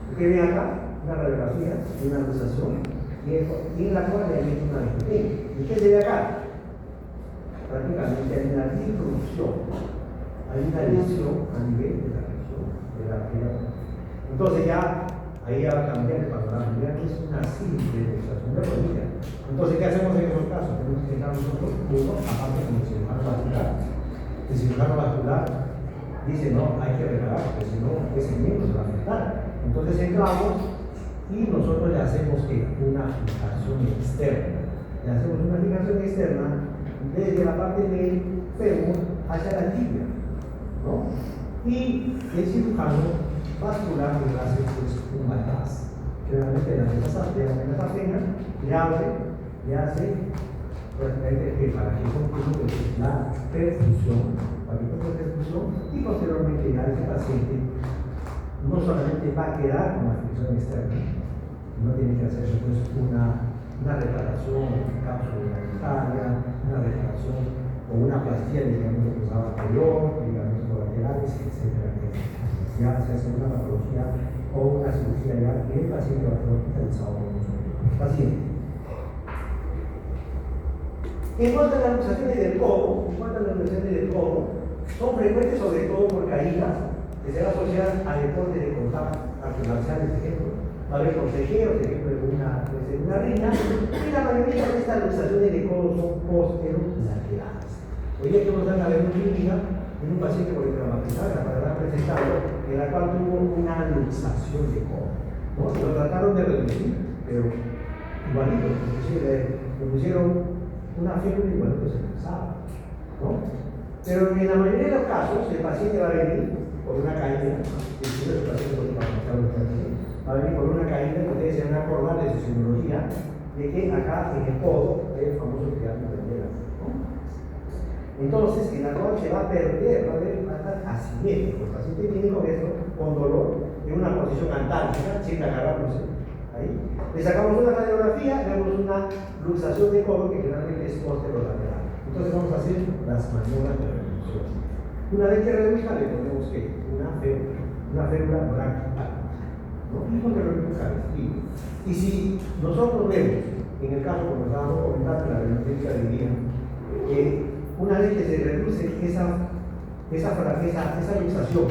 Ustedes ven acá una radiografía de una luxación y en la cual le han hecho una disputa. ¿Y qué se ve acá? Prácticamente hay una disrupción, hay una lesión a nivel de la región de la arteria. Entonces ya ahí ya va a cambiar el panorama, ya que es una simple luxación de rodilla. Entonces, ¿qué hacemos en esos casos? Tenemos que dejar nosotros uno, aparte como el cirujano vascular. El cirujano vascular dice, no, hay que reparar, porque si no, ese miembro se va a afectar. Entonces entramos y nosotros le hacemos una fijación externa. Le hacemos una fijación externa desde la parte del fémur hacia la tibia, ¿no? Y el cirujano vascular le hace un bypass. Generalmente de la metafena le abre, le hace prácticamente para que concluya la perfusión, y posteriormente ya ese paciente no solamente va a quedar con la fricción externa, no tiene que hacerse pues una reparación, cápsula, una reparación o una plastía de ligamento cruzado anterior, ligamentos colaterales, etcétera. Ya se hace una patología o una cirugía ya que el paciente va a ser hospitalizado con mucho paciente. En cuanto a las luxaciones del codo, son frecuentes sobre todo por caídas que se asocian a deportes de contacto articulares, por ejemplo. Va a haber consejeros, por ejemplo, de una riña, y la mayoría de estas luxaciones de codo son posterolaterales. Hoy día que nos dan a ver una clínica en un paciente por traumatizado, para dar presentado, en la cual tuvo una luxación de codo, ¿no? Lo trataron de reducir, pero igualito, inclusive le pusieron una fiebre igualito se luxaba, ¿no? Pero en la mayoría de los casos, el paciente va a venir por una caída, va a venir por una caída, ustedes se van a acordar de su simbología, de que acá en el codo hay el famoso triángulo de Leydig, ¿no? Entonces, en la cual se va a perder, va a haber asimétrico. El paciente viene con esto, con dolor, en una posición antálgica, sin agarrándose. Ahí. Le sacamos una radiografía, vemos una luxación de codo que generalmente es posterolateral. Entonces vamos a hacer las maniobras de reducción. Una vez que reduzca, le ponemos una una férula braquial, ¿no? Y porque lo mismo característico. Y si nosotros vemos, en el caso como estábamos comentando, la resistencia diría que una vez que se reduce esa luxación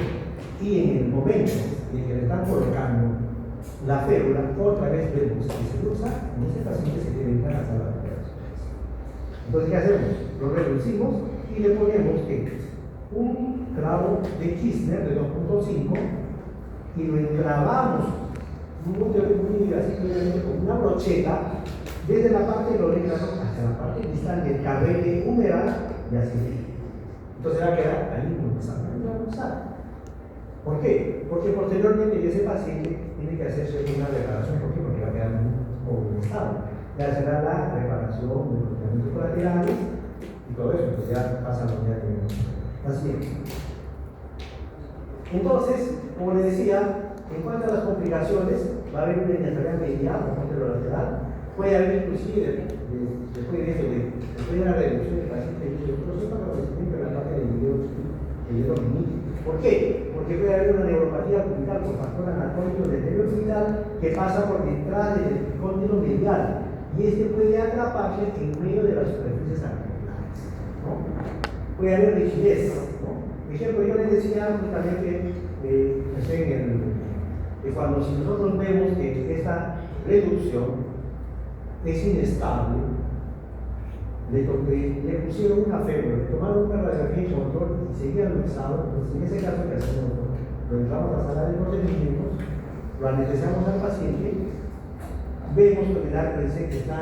y en el momento en que le están colocando la férula, otra vez vemos que se luxa, en ese paciente se debe entrar a la sala de operaciones. Entonces, ¿qué hacemos? Lo reducimos y le ponemos un clavo de Kirchner de 2.5 y lo enclavamos con una brocheta desde la parte del orégano hacia la parte distal del carrete humeral y así. Entonces va a quedar ahí inmunizado. ¿Por qué? Porque posteriormente ese paciente tiene que hacerse una reparación. ¿Por qué? Porque va a quedar en un estado. Ya será la reparación de los tratamientos colaterales y todo eso, pues ya pasa los días que así es. Entonces, como le decía, en cuanto a las complicaciones, va a haber una inestabilidad medial o lateral. Puede haber inclusive, después de la reducción del paciente, un proceso de favorecimiento de la parte del hielo limítico. ¿Por qué? Porque puede haber una neuropatía cubital por factor anacólico del deterioro cubital que pasa por detrás del cóndilo medial y este puede atraparse en medio de las superficies articulares, ¿no? Puede haber rigidez, ¿no? Por ejemplo, yo les decía justamente que cuando si nosotros vemos que esta reducción es inestable, le pusieron una férula, le tomaron una radiografía de control y seguía luxado. Entonces, en ese caso, que hacemos? Lo entramos a la sala de procedimientos, lo anestesiamos al paciente, vemos que el está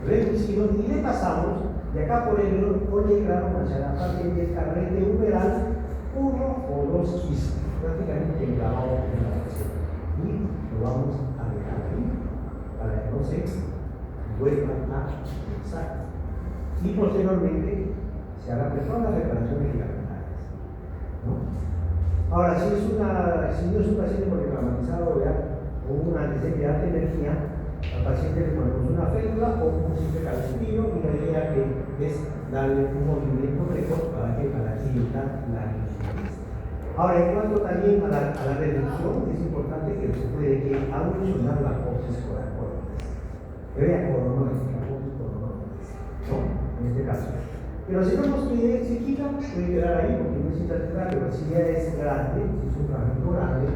reducido y le pasamos de acá por el grano hacia la parte del carrete humeral 1 o 2 quistes, prácticamente enclavado en la paciente. Y lo vamos a dejar ahí para que no se vuelva a luxar. Y posteriormente se hará todas las reparaciones ligamentarias, ¿no? Ahora, si no es un paciente politraumatizado o una antecedente de alta energía, al paciente le ponemos una férula o un simple calcitío y la idea es darle un movimiento precoz para evitar la rigidez. Ahora, en cuanto también a la reducción, es importante que se puede evolucionar la apopsis coronales. Vea coronoides, la apopsis coronoides, ¿no? En este caso. Pero si vemos que se quita, puede quedar ahí porque no es intracelular, pero si ya es grande, si es un fragmento grande,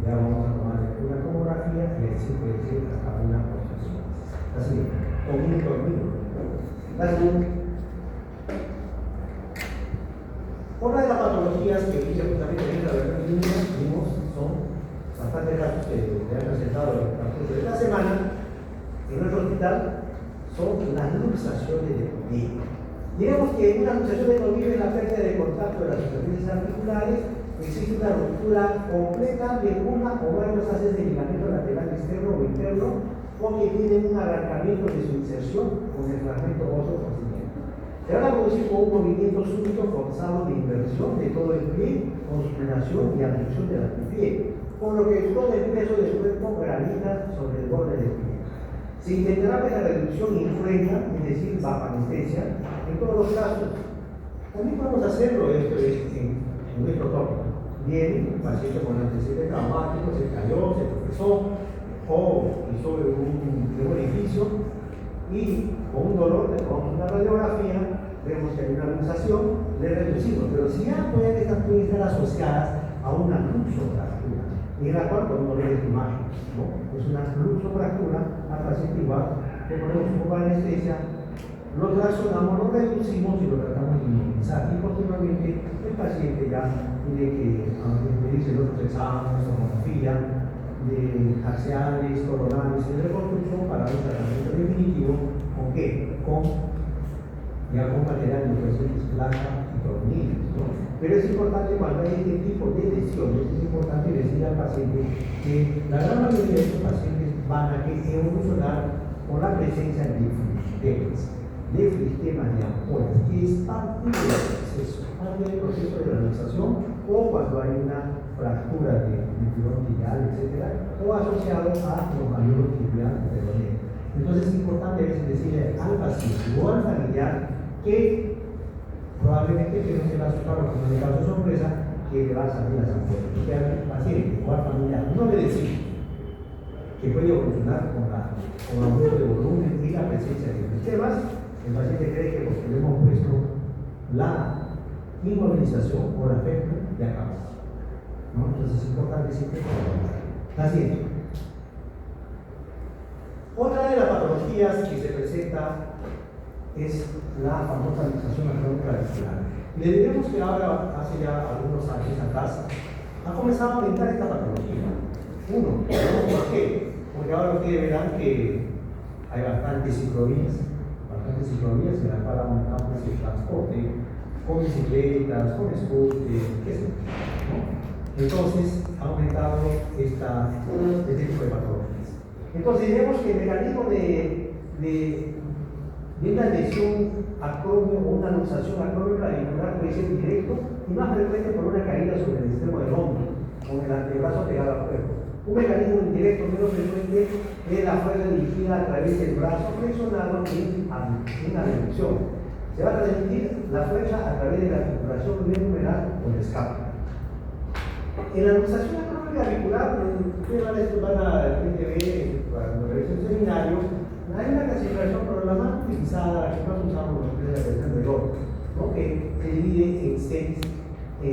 ya vamos a tomar una tomografía y así puede ser hasta una obstrucción. Así, con un tornillo. Otra de las patologías que justamente en la versión vimos son bastantes casos que han presentado en el transcurso de la semana en nuestro hospital. Son las luxaciones de tobillo. Digamos que una luxación de tobillo es la pérdida de contacto de las superficies articulares, existe una ruptura completa de una o varios haces de ligamento lateral externo o interno, o que tienen un arrancamiento de su inserción con el fragmento óseo consiguiente. Se van a producir con un movimiento súbito forzado de inversión de todo el pie, con supinación y abducción del antepié, por lo que todo el peso del cuerpo gravita sobre el borde del pie. Se intentará que la reducción influenza, es decir, bajo anestesia, en todos los casos. También podemos hacerlo en nuestro tópico. Viene un paciente con antecedentes traumáticos, se cayó, se tropezó o hizo un orificio y con un dolor le tomamos una radiografía, vemos que hay una luxación, le reducimos. Pero si ya pueden estar asociadas a una luxofractura, en la cual podemos ver esta imagen, ¿no? Es una luxofractura, al paciente igual, le ponemos un poco de anestesia, lo trasladamos, lo reducimos y lo tratamos de inmunizar. Y posteriormente el paciente ya tiene que pedirse los otros exámenes, tomografía, de axiales, coronales, de reconstrucción para un tratamiento definitivo. ¿Con qué? Con material de presentes, placa y tornillos, ¿no? Pero es importante cuando hay este tipo de lesiones, es importante decir al paciente que la gran mayoría de estos pacientes van a evolucionar con la presencia de flistemas de ampollas, que es parte del proceso de la luxación, o cuando hay una fractura de tirón tibial, etc., o asociado a los mayores tibiales de los dedos. Entonces es importante a veces decirle al paciente o al familiar que probablemente que no se va a asustar o que no le cause sorpresa, que le va a salir las ampollas. Porque al paciente o al familiar no le decimos que puede evolucionar con aumento de volumen y la presencia de sistemas, el paciente cree que porque le hemos puesto la inmovilización o la FEP ya acabó, ¿no? Entonces es importante siempre la siguiente. Otra de las patologías que se presenta es la famosa luxación acromioclavicular. Le diremos que ahora, hace ya algunos años atrás, ha comenzado a aumentar esta patología. Uno, ¿por qué? Porque ahora ustedes verán que hay bastantes ciclovías en las cuales aumentamos el transporte con bicicletas, con scooters, qué sé yo, ¿no? Entonces ha aumentado este tipo de patologías. Entonces vemos que el mecanismo de una lesión acromio o una luxación acromioclavicular puede ser directo y más frecuente por una caída sobre el extremo del hombro, con el antebrazo pegado al cuerpo. Un mecanismo indirecto menos frecuente es la fuerza dirigida a través del brazo flexionado en la reducción. Se va a transmitir la fuerza a través de la articulación neuronumeral o el escápula. En la luxación acromioclavicular, ustedes van a ver cuando revisen el seminario, hay una clasificación, pero la más utilizada, la que más usamos nosotros es la versión de Lord, ¿no? Que se divide en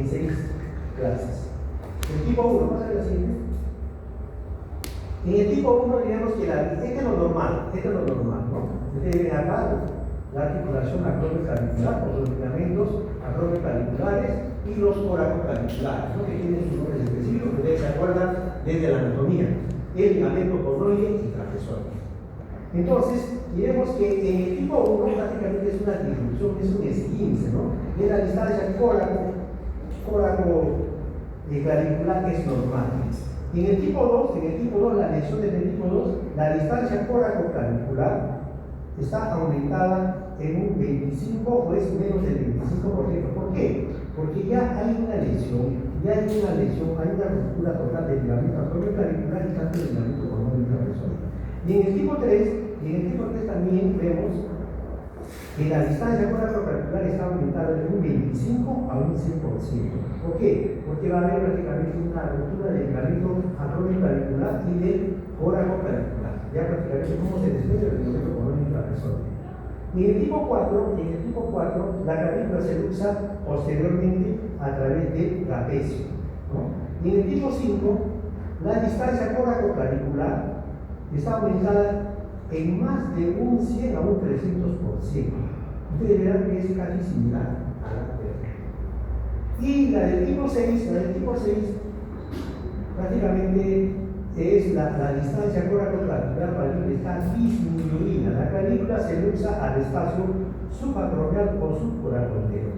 seis clases. El tipo 1, ¿vas a ver la siguiente? En el tipo 1 digamos que este es lo normal, ¿no? Ustedes ven acá la articulación acromioclavicular, por los ligamentos acromioclaviculares y los coracoclaviculares, ¿no? Que tienen sus nombres específicos, que ustedes se acuerdan desde la anatomía, el ligamento conoide y trapezoide. Entonces, diremos que en el tipo 1 prácticamente es una disrupción, es un esguince, ¿no? En la distancia clavicular es normal. Y en el tipo 2, la lesión del tipo 2, la distancia coracoclavicular está aumentada en un 25 o es menos del 25%. ¿Por qué? Porque ya hay una lesión, hay una ruptura total del ligamento acromioclavicular y tanto del ligamento conoide y trapezoide. Y en el tipo 3 también vemos que la distancia coracoclavicular está aumentada de un 25 a un 100%. ¿Por qué? Porque va a haber prácticamente una ruptura del ligamento acromioclavicular y del coracoclavicular. Ya prácticamente cómo se desprende el ligamento conoide y trapezoide. Y en el tipo 4, la clavícula se luxa posteriormente a través del trapecio, ¿no? Y en el tipo 5, la distancia coracoclavicular está aumentada en más de un 100 a un 300%. Ustedes verán que es casi similar a la anterior. Y la del tipo 6, prácticamente es la distancia coracoclavicular está disminuida. La clavícula se luxa al espacio subacromial o subcoracondero.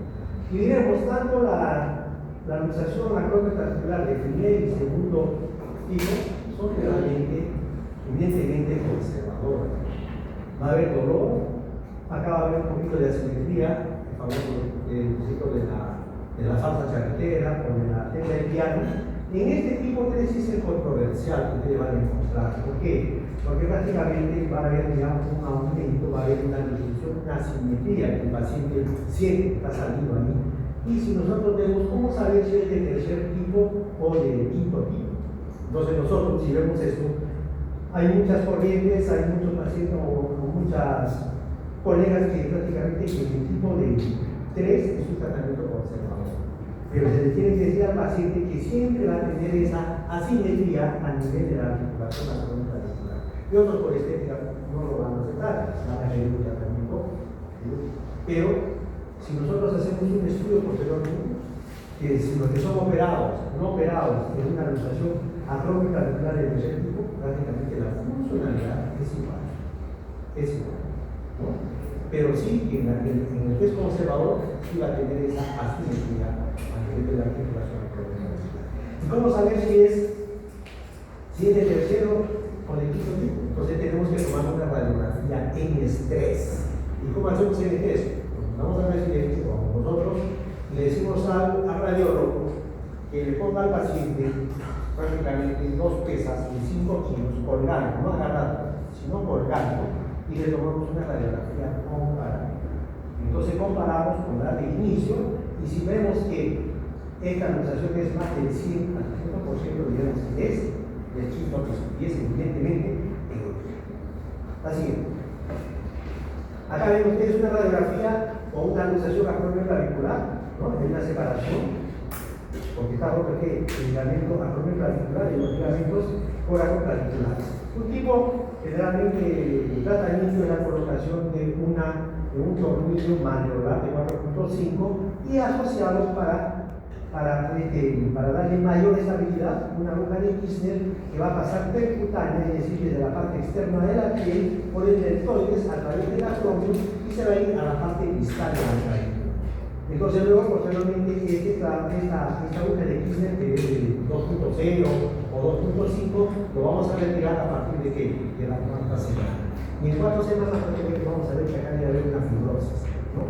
Y diremos, tanto la luxación acromioclavicular de primer y segundo tipo son realmente evidentemente conservadora. Va a haber dolor, acá va a haber un poquito de asimetría, el famoso ciclo de la falsa charretera o de la tela de piano. En este tipo 3 sí es controversial que ustedes van a encontrar. ¿Por qué? Porque prácticamente va a haber, digamos, un aumento, va a haber una disminución, una asimetría que el paciente siente que está saliendo ahí. Y si nosotros vemos, ¿cómo saber si es de tercer tipo o de quinto tipo? Entonces nosotros, si vemos esto, hay muchas corrientes, hay muchos pacientes o muchas colegas que prácticamente en el tipo de 3 es un tratamiento conservador. Pero se le tiene que decir al paciente que siempre va a tener esa asimetría a nivel de la articulación acromioclavicular. Y otros por estética no lo van a aceptar, van a querer un tratamiento. Pero si nosotros hacemos un estudio posteriormente, que si los que son operados, no operados, en una luxación acromioclavicular de tercer tipo, prácticamente la funcionalidad es igual, ¿no? Pero sí, en el que es conservador, sí va a tener esa asimetría a nivel de la articulación acromioclavicular. ¿Y cómo saber si es de tercero o de quinto tipo? Entonces tenemos que tomar una radiografía en estrés. ¿Y cómo hacemos en estrés? Vamos a ver si nosotros le decimos al radiólogo que le ponga al paciente prácticamente 2 pesas de 5 kilos colgando, no agarrando, sino colgando, y le tomamos una radiografía comparada. Entonces comparamos con la de inicio, y si vemos que esta luxación es más del 100 al 100%, digamos, es del quinto piso, y es evidentemente erótica. La siguiente. Acá ven ustedes una radiografía o una luxación acromioclavicular, ¿no? En una separación, porque está roto el ligamento acromioclavicular y los ligamentos coracoclaviculares. Un tipo, generalmente, el tratamiento es la colocación de un tornillo manual de 4.5 y asociados para darle mayor estabilidad, una aguja de Kirchner que va a pasar percutánea, es decir, desde la parte externa de la piel, por el deltoides a través del acromion y se va a ir a la parte distal de la cadena. Entonces luego, posteriormente, esta aguja de Kirchner, que es de 2.0 o 2.5, lo vamos a retirar a partir de ¿qué? De la cuarta semana. Y en 4 semanas vamos a ver que acá debe haber una fibrosis, ¿no?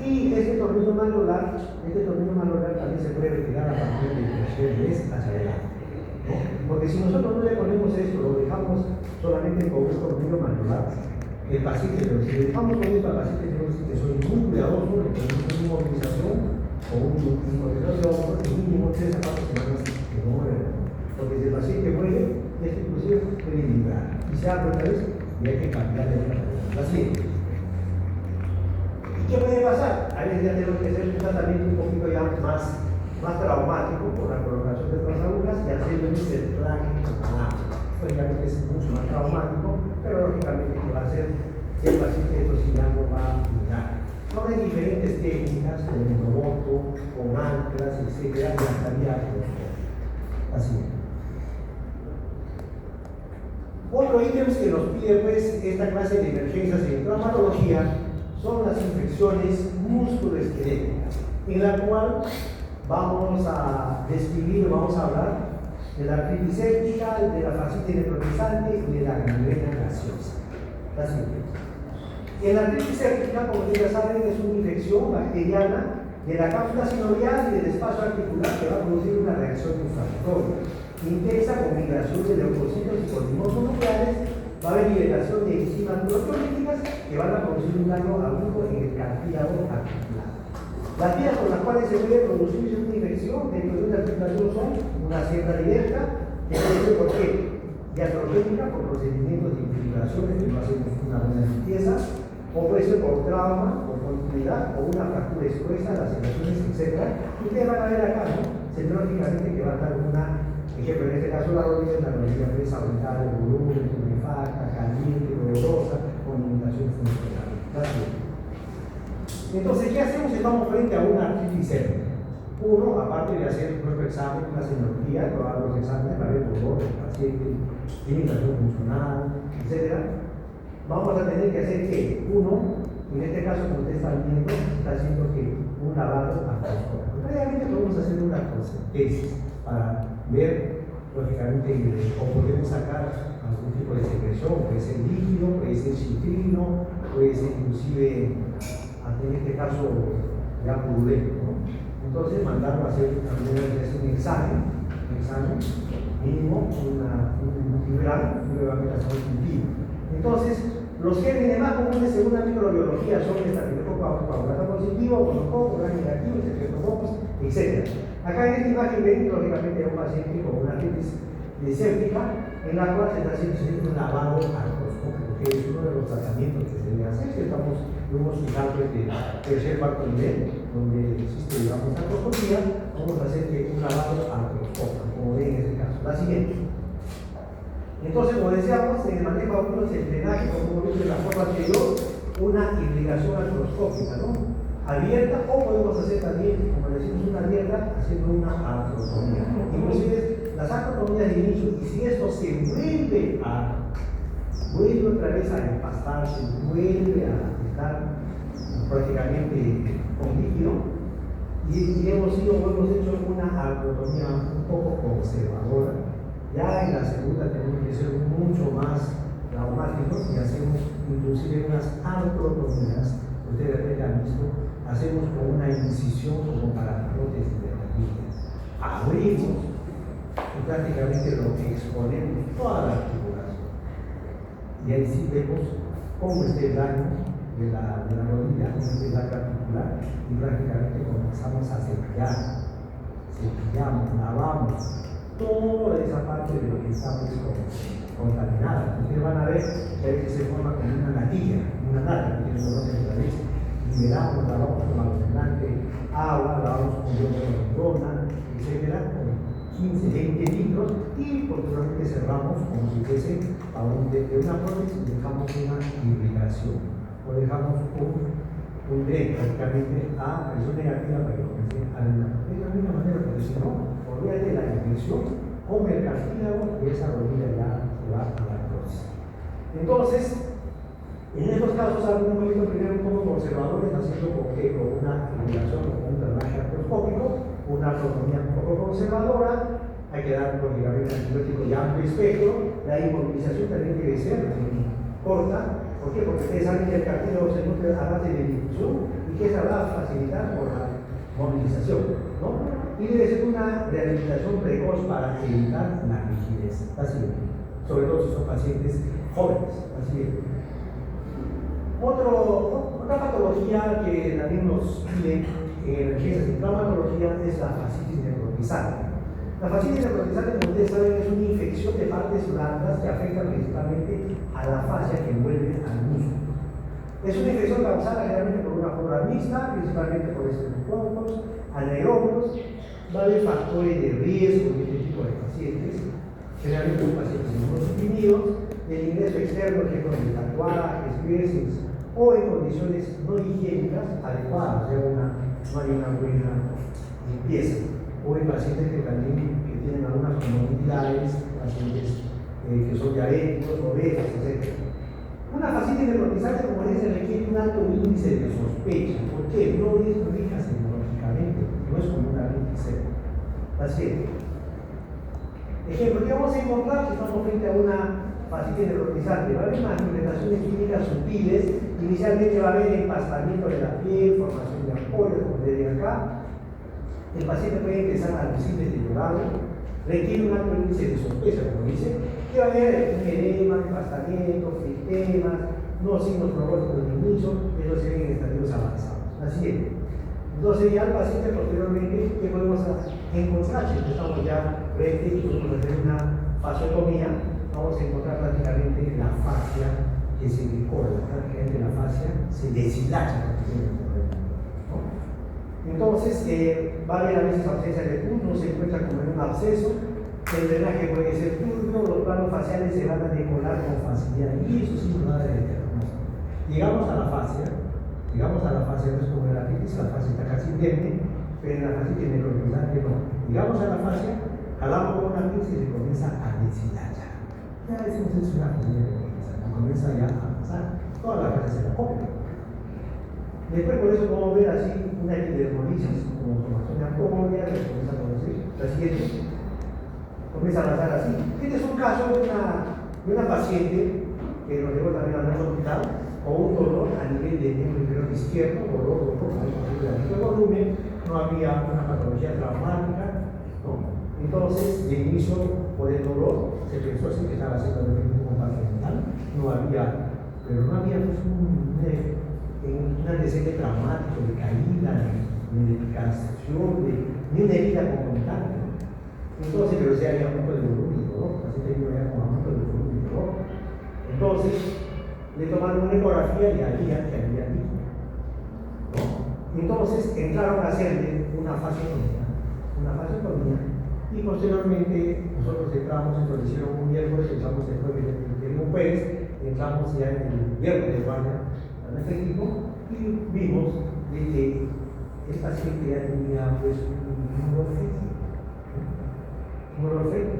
Y este tornillo manular también se puede retirar a partir del tercer mes hacia adelante, ¿no? Porque si nosotros no le ponemos esto, lo dejamos solamente con un tornillo manular, el paciente, pero si le dejamos con esto al paciente, tenemos que soy muy cuidadoso, le ponemos una inmovilización o un inmovilización de mínimo 3 a 4 semanas que no muere. Porque si el paciente muere, esto inclusive puede vibrar y se abre otra vez y hay que cambiarle la siguiente. ¿Qué puede pasar? A veces ya tenemos que hacer un tratamiento un poquito ya más traumático por la colocación de otras agujas y hacerle un cerclaje canal. Obviamente es mucho más traumático, pero lógicamente que va a ser que el paciente esto sí ya no va a mirar. Ahora hay diferentes técnicas, con el roboto, con anclas, etc. Y hasta vía así. Otro ítem que nos pide pues esta clase de emergencias en traumatología son las infecciones musculoesqueléticas, en la cual vamos a describir, vamos a hablar de la artritis séptica, de la fascitis necrotizante y de la gangrena gaseosa. La siguiente. En la artritis séptica, como ustedes ya saben, es una infección bacteriana de la cápsula sinovial y del espacio articular que va a producir una reacción inflamatoria intensa con migración de leucocitos y polimosonucleares. Va a haber liberación de enzimas proteolíticas que van a producir un daño agudo en el cartílago articular. Las vías por las cuales se puede producir una infección dentro de una articulación son una cierta directa, que puede ser por qué, diatrogénica, por procedimientos de infiltraciones que no hacemos una buena limpieza, o puede ser por trauma, por continuidad, o una fractura expuesta, laceraciones, etc. Y ustedes van a ver acá, ¿no? Semiológicamente que va a dar una, ejemplo, en este caso la rodilla presa aumentada de volumen, tumefacta, caliente, dolorosa, con limitación funcional. Entonces, ¿qué hacemos si estamos frente a una artritis séptica? Uno, aparte de hacer nuestro examen, una semiología, todos los exámenes para ver dolor del paciente, limitación funcional, etc. Vamos a tener que hacer que uno, en este caso, como ustedes están viendo, está haciendo que un lavado artroscópico. Previamente podemos hacer una procentesis para ver, lógicamente, o podemos sacar algún tipo de secreción, puede ser líquido, puede ser citrino, puede ser inclusive, en este caso, ya purulento, ¿no? Entonces, mandarlo a hacer también un examen mínimo, un levamiento cultivo. Entonces, los gérmenes más comunes según la microbiología son estafilococo coagulata positivo, gonococo, gram negativo, estreptococos, etc. Acá en esta imagen ven, lógicamente, a un paciente con una artritis séptica, en la cual se está haciendo un lavado artroscópico, que es uno de los tratamientos que se debe hacer. Estamos usando este tercer cuarto nivel, donde existe, digamos, artroscopía. Vamos a hacer un lavado artroscópico, como ven en este caso. La siguiente. Entonces, como decíamos, en el manejo agudo el drenaje, como vimos en la forma anterior, una irrigación artroscópica, ¿no? Abierta, o podemos hacer también, como decimos, una abierta, haciendo una artrotomía. Inclusive, las artrotomías de inicio, y si esto se vuelve otra vez a empastarse, vuelve a estar prácticamente con líquido, y hemos hecho una artrotomía un poco conservadora. Ya en la segunda tenemos que ser mucho más traumáticos y hacemos inclusive unas artrotomías. Ustedes ya han visto, hacemos con una incisión como para prótesis de rodillas. Abrimos y prácticamente lo exponemos toda la articulación. Y ahí sí vemos cómo está el daño de la rodilla, cómo está el daño articular, y prácticamente comenzamos a sellar cepillamos, lavamos, toda esa parte de lo que está pues, contaminada. Ustedes van a ver que a veces se forma como una natilla, una nata que tiene color de la leche. Liberamos, lavamos con almacenante, agua, lavamos con yodo de rondona, etcétera, con 15, 20 litros y posteriormente cerramos como si fuese a de una prótesis, dejamos una irrigación o dejamos un dren prácticamente a presión negativa para que comience a drenar. De la misma manera, porque si no, olvídate de la infección, come el cartílago y esa rodilla ya se va a la prótesis. Entonces, en estos casos, algunos médicos primero un poco conservadores, haciendo con una irrigación o un drenaje artroscópico, una artrotomía un poco conservadora, hay que dar lógicamente antibiótico de amplio espectro, la inmovilización también debe ser corta. ¿Por qué? Porque ustedes saben que el cartílago se nutre a base de difusión y que esa va a facilitar por la movilización, ¿no? Y debe ser una rehabilitación precoz para evitar la rigidez, así es, sobre todo si son pacientes jóvenes, así es. Otra patología que también nos piden en emergencias de traumatología es la fascitis necrotizante. La fascitis necrotizante, como ustedes saben, es una infección de partes blandas que afecta principalmente a la fascia que envuelve al músculo. Es una infección causada generalmente por una flora mixta, principalmente por estreptococos, anaerobios. Va a haber factores de riesgo en este tipo de pacientes, generalmente los pacientes inmunosuprimidos, el ingreso externo, por ejemplo, de tatuajes, piercings, o en condiciones no higiénicas adecuadas, o sea, no hay una buena limpieza, o en pacientes que también tienen algunas comorbilidades, pacientes que son diabéticos, obesos, etc. Una fascitis necrotizante, como dicen, requiere un alto índice de sospecha. ¿Por qué? No es rica serológicamente, no es como una lenticela. Así es. Ejemplo, ¿qué vamos a encontrar si estamos frente a una fascitis necrotizante? Va a haber manifestaciones clínicas sutiles. Inicialmente va a haber empastamiento de la piel, formación de ampollas, como le ven acá. El paciente puede empezar a lucir deteriorado, requiere un alto índice de sospecha, como dice, que va a haber un edema, empastamiento, flitemas, no signos neurológicos de inicio, eso se ven en estadios avanzados. Así es. Entonces ya el paciente posteriormente, ¿qué podemos encontrar? Si estamos ya frente y podemos hacer una fasciotomía, vamos a encontrar prácticamente la fascia que se decola, prácticamente la fascia se deshilacha. Entonces, va a haber a veces ausencia de punto, se encuentra como en un absceso, el drenaje puede ser turbio, los planos faciales se van a decolar con facilidad y eso sí nos va a dar el diagnóstico. Llegamos a la fascia, no es como en la artritis, la fascia está casi indemne, pero en la fascia necrotizante no. Llegamos a la fascia, jalamos con una pinza y se comienza a deshilachar. Ya decimos es una fascia necrotizante, comienza ya a pasar, toda la fascia se la come. Después por eso podemos ver así una epidermolisis como formación de ampollas, que comienza a producir la siguiente, comienza a pasar así. Este es un caso de una paciente que nos llevó también al hospital con un dolor a nivel del miembro inferior izquierdo, dolor de volumen, no había una patología traumática, ¿no? Entonces, de inicio, por el dolor, se pensó así que estaba haciendo el mecanismo compartimental, pero no había pues, un antecedente traumático de caída, ni de picación, ni una herida concomitante. Entonces, pero sí había aumento de volumen y dolor, así que había como aumento de volumen y dolor. Entonces, le tomaron una ecografía y había que había líquido, ¿no? Entonces, entraron a hacerle una fasciotomía, y posteriormente nosotros entramos, entonces hicieron un miércoles, entramos el jueves del jueves, entramos ya en el viernes de guardia al efectivo y vimos de que el paciente ya tenía pues un dolor feto.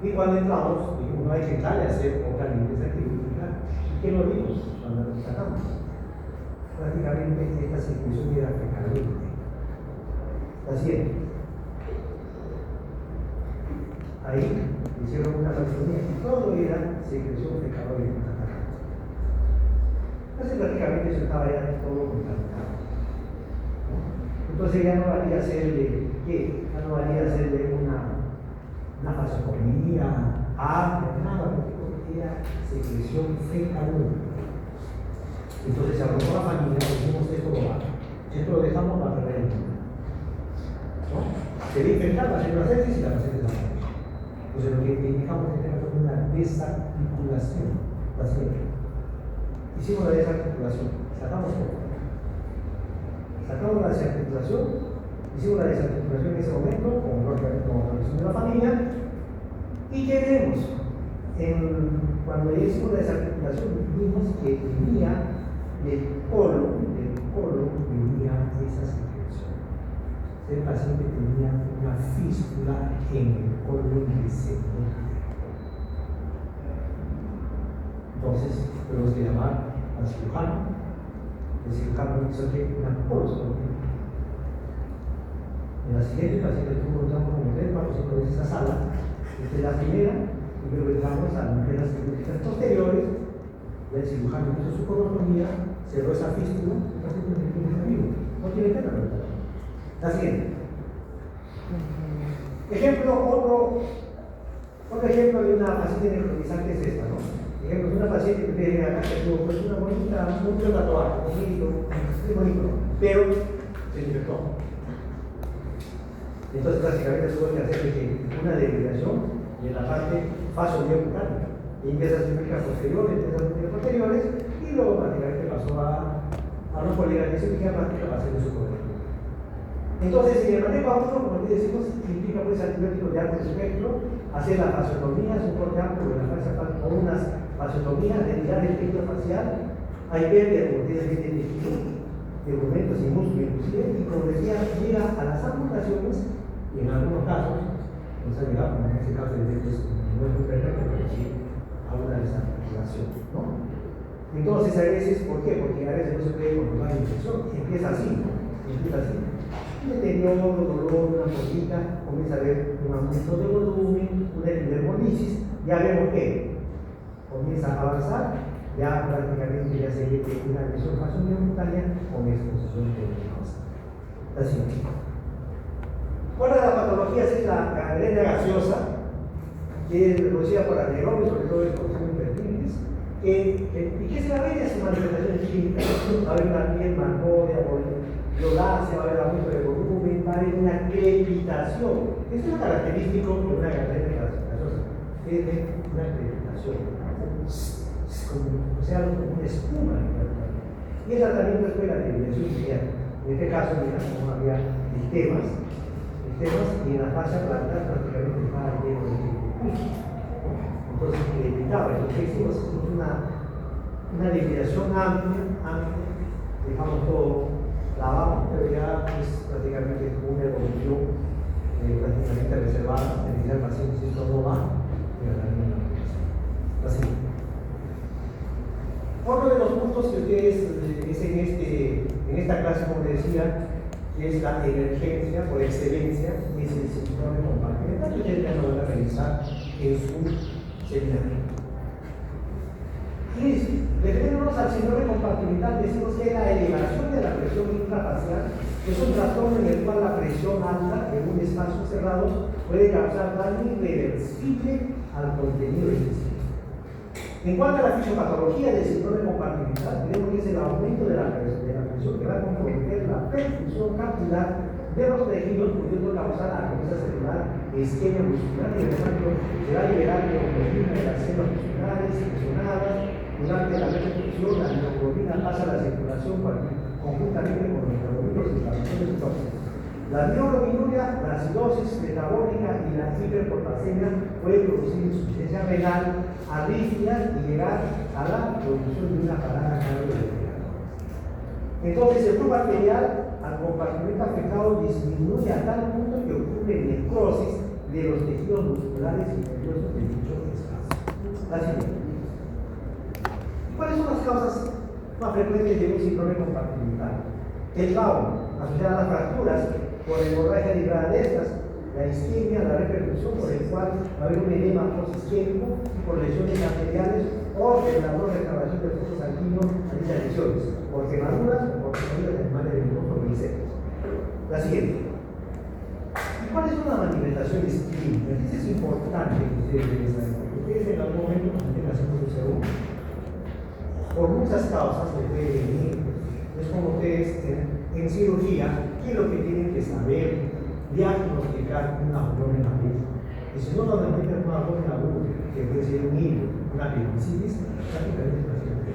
Y cuando entramos, dijimos, no hay que entrar a hacer otra limpieza quirúrgica. ¿Y qué lo vimos cuando lo sacamos? Prácticamente esta secreción era fecalmente. Así es. Ahí hicieron una fasciotomía y todo era secreción fecalmente. Entonces prácticamente eso estaba ya todo contaminado, ¿no? Entonces ya no valía hacerle, ¿qué? Ya no valía hacerle una fasciotomía, nada, porque era secreción fecal. Entonces se habló con la familia, dijimos esto lo dejamos para perder el mundo, ¿no? se va a infectar, va a hacer una sepsis y la paciente se va a morir. Entonces lo que indicamos en este caso es una desarticulación paciente. Hicimos la desarticulación, sacamos la desarticulación, hicimos la desarticulación en ese momento con organización de la familia y ¿qué vemos? Cuando hicimos la desarticulación vimos que venía del colon venía esa situación. El paciente tenía una fístula en el colon receptor. Entonces tenemos que llamar al cirujano. El cirujano hizo una coloscopia. En la siguiente paciente tuvo como 3, 4, 5 veces esa sala. Esta es la primera, y luego dejamos a las cirugías posteriores. El cirujano hizo su coloscopia, cerró esa fístula, el paciente no tiene pena, ¿verdad? La siguiente. Otro ejemplo de una paciente necrotizante es esta, ¿no? Ejemplo, una paciente que tiene acá que tuvo pues, una bonita, un buen tatuaje, muy bonito, pero se infectó. Entonces, básicamente, tuvo que hacer una degradación en la parte faciobiocutánica. Y empieza a cirugía posteriores, y luego prácticamente pasó a una política de cirugía plástica para hacer su cobertura. Entonces, en el manejo a uno, como decimos, implica pues antibióticos de alto espectro, hacer la fasiotomía, es un corte amplio de la fascia o unas fasiotomías, retirar el tejido facial, hay pérdida de movimentos y músculos inclusive, y como decía, llega a las amputaciones, y en algunos casos, nos ha llegado, como en este caso de no es muy perfecto, pero sí a una desamputación, ¿no? Entonces, a veces, ¿por qué? Porque a veces no se puede controlar la infección, empieza así, ¿no? Empieza así. Deterioro, dolor, una pollita, comienza a haber un aumento de volumen, una epidermolisis, ya vemos que comienza a avanzar, ya prácticamente ya se ve una lesión faciobiocutárea con exposición de glucosa. Así. Una de las patologías es la gangrena gaseosa, que es producida por anaerobios, sobre todo es por infertiles, y que se va a ver en sus manifestaciones clínicas. Va a haber una piel marcórea, violácea, va a haber aumento de volumen, va a haber una crepitación. Esto es lo característico de una gangrena gaseosa, es una crepitación, o sea, como una espuma. Y el tratamiento es la eliminación inmediata. En este caso, mira, como había sistemas, y en la fascia plantar prácticamente estaba lleno de pus. Entonces, crepitaba. Entonces, hicimos una liquidación amplia, dejamos todo lavado, pero ya es prácticamente una evolución prácticamente reservada, es decir, el paciente si esto no va, así. Otro de los puntos que ustedes es en esta clase, como decía, que es la emergencia por excelencia, es el síndrome compartimental, que ustedes ya lo van a revisar en su seminario. Y refiriéndonos al síndrome compartimental, decimos que la elevación de la presión intrafacial es un trastorno en el cual la presión alta en un espacio cerrado puede causar daño irreversible al contenido del sistema. En cuanto a la fisiopatología del síndrome compartimental, tenemos que es el aumento de la presión que va a comprometer la perfusión capilar de los tejidos, pudiendo causar atonía celular, isquemia muscular, y por tanto se va a liberar hemoglobina de las células musculares lesionadas. Durante la repercusión, la hemoglobina pasa a la circulación conjuntamente con los metabolitos y inflamaciones tóxicas. La neuroglucosa, la acidosis metabólica y la hiperportasemia pueden producir insuficiencia renal, arritmias y llegar a la producción de una parada cardiovascular. Entonces, el flujo arterial al compartimento afectado disminuye a tal punto que ocurre necrosis de los tejidos musculares y nerviosos de dicho espacio. La siguiente. ¿Cuáles son las causas más frecuentes de un síndrome compartimental? El trauma, asociado a las fracturas por hemorragia librada de estas, la isquemia, la repercusión por el cual va a haber un edema posisquémico por lesiones arteriales o de la no restauración del flujo sanguíneo a dichas lesiones, por quemaduras o por quemaduras de animales venenosos o insectos. La siguiente. ¿Y cuáles son las manifestaciones clínicas? Eso es importante que ustedes deben saber, porque ustedes en algún momento cuando estén haciendo su seguro, por muchas causas que puede venir, es como ustedes en cirugía, ¿qué es lo que tienen que saber? Diagnóstico aplicar una flor en la piel. Y si no lo aplican una flor en la boca, que puede ser un hilo, una apendicitis, prácticamente es paciente.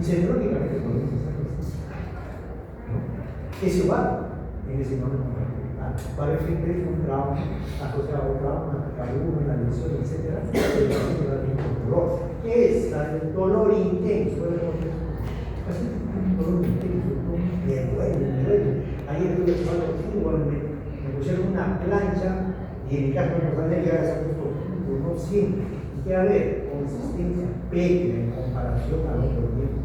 Y semiológicamente podemos estar ¿no? Es igual en el síndrome compartimental. Va a haber siempre un trauma asociado a un trauma, una lesión, etc. ¿Qué es el dolor intenso? Un dolor intenso, me duele. Ayer tuve que tomar contigo, me pusieron una plancha y en mi caso no podía llegar a ser no siempre. Y que haber consistencia pequeña en comparación al otro tiempo.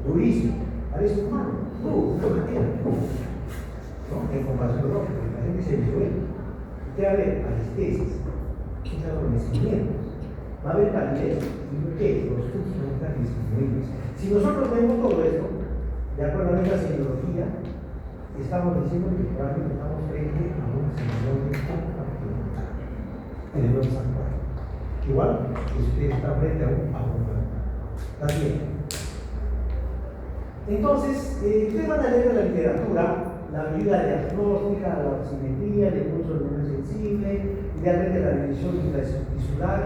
Durísimo, parece humano, no manera. ¿No? En comparación al otro, porque la gente se duele. Y que haber anestesias, es adormecimiento. Va a haber calidez y que los fluxos no están disponibles. Si nosotros vemos todo esto, de acuerdo a nuestra semiología, estamos diciendo que probablemente estamos frente a un síndrome compartimental. Y debemos actuar. Igual que usted está frente a un compartimental. ¿Está bien? Entonces, ustedes van a leer en la literatura la medida diagnóstica, la oximetría, el impulso menos sensible, idealmente la revisión tisular.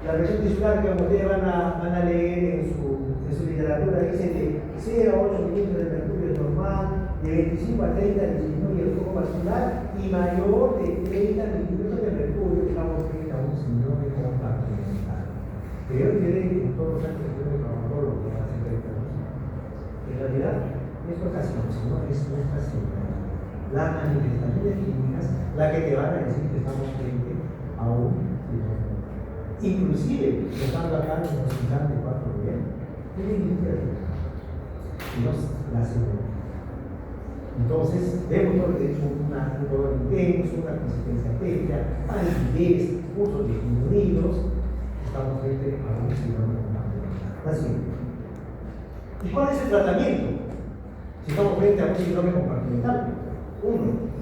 La revisión tisular que ustedes van a leer en su literatura dice que 0 a 8 milímetros de mercurio es normal, de 25 a 30 disminuye el flujo vascular y mayor de 30 milímetros de mercurio estamos frente a un síndrome compartimental. Pero yo diré que en todos los años de traumatólogo que hace 30 años. En realidad, esto casi no, sino es nuestra semiología. Las manifestaciones clínicas, la que te van a decir que estamos frente a un síndrome. Inclusive, estando acá en el hospital de 4 niveles, tienen literatura. Y no la semiología. Entonces, vemos todo que es un dolor intenso, una consistencia técnica, palidez, cursos disminuidos, estamos frente a un síndrome compartimental. Así. ¿Y cuál es el tratamiento? Si estamos frente a un síndrome compartimental, uno,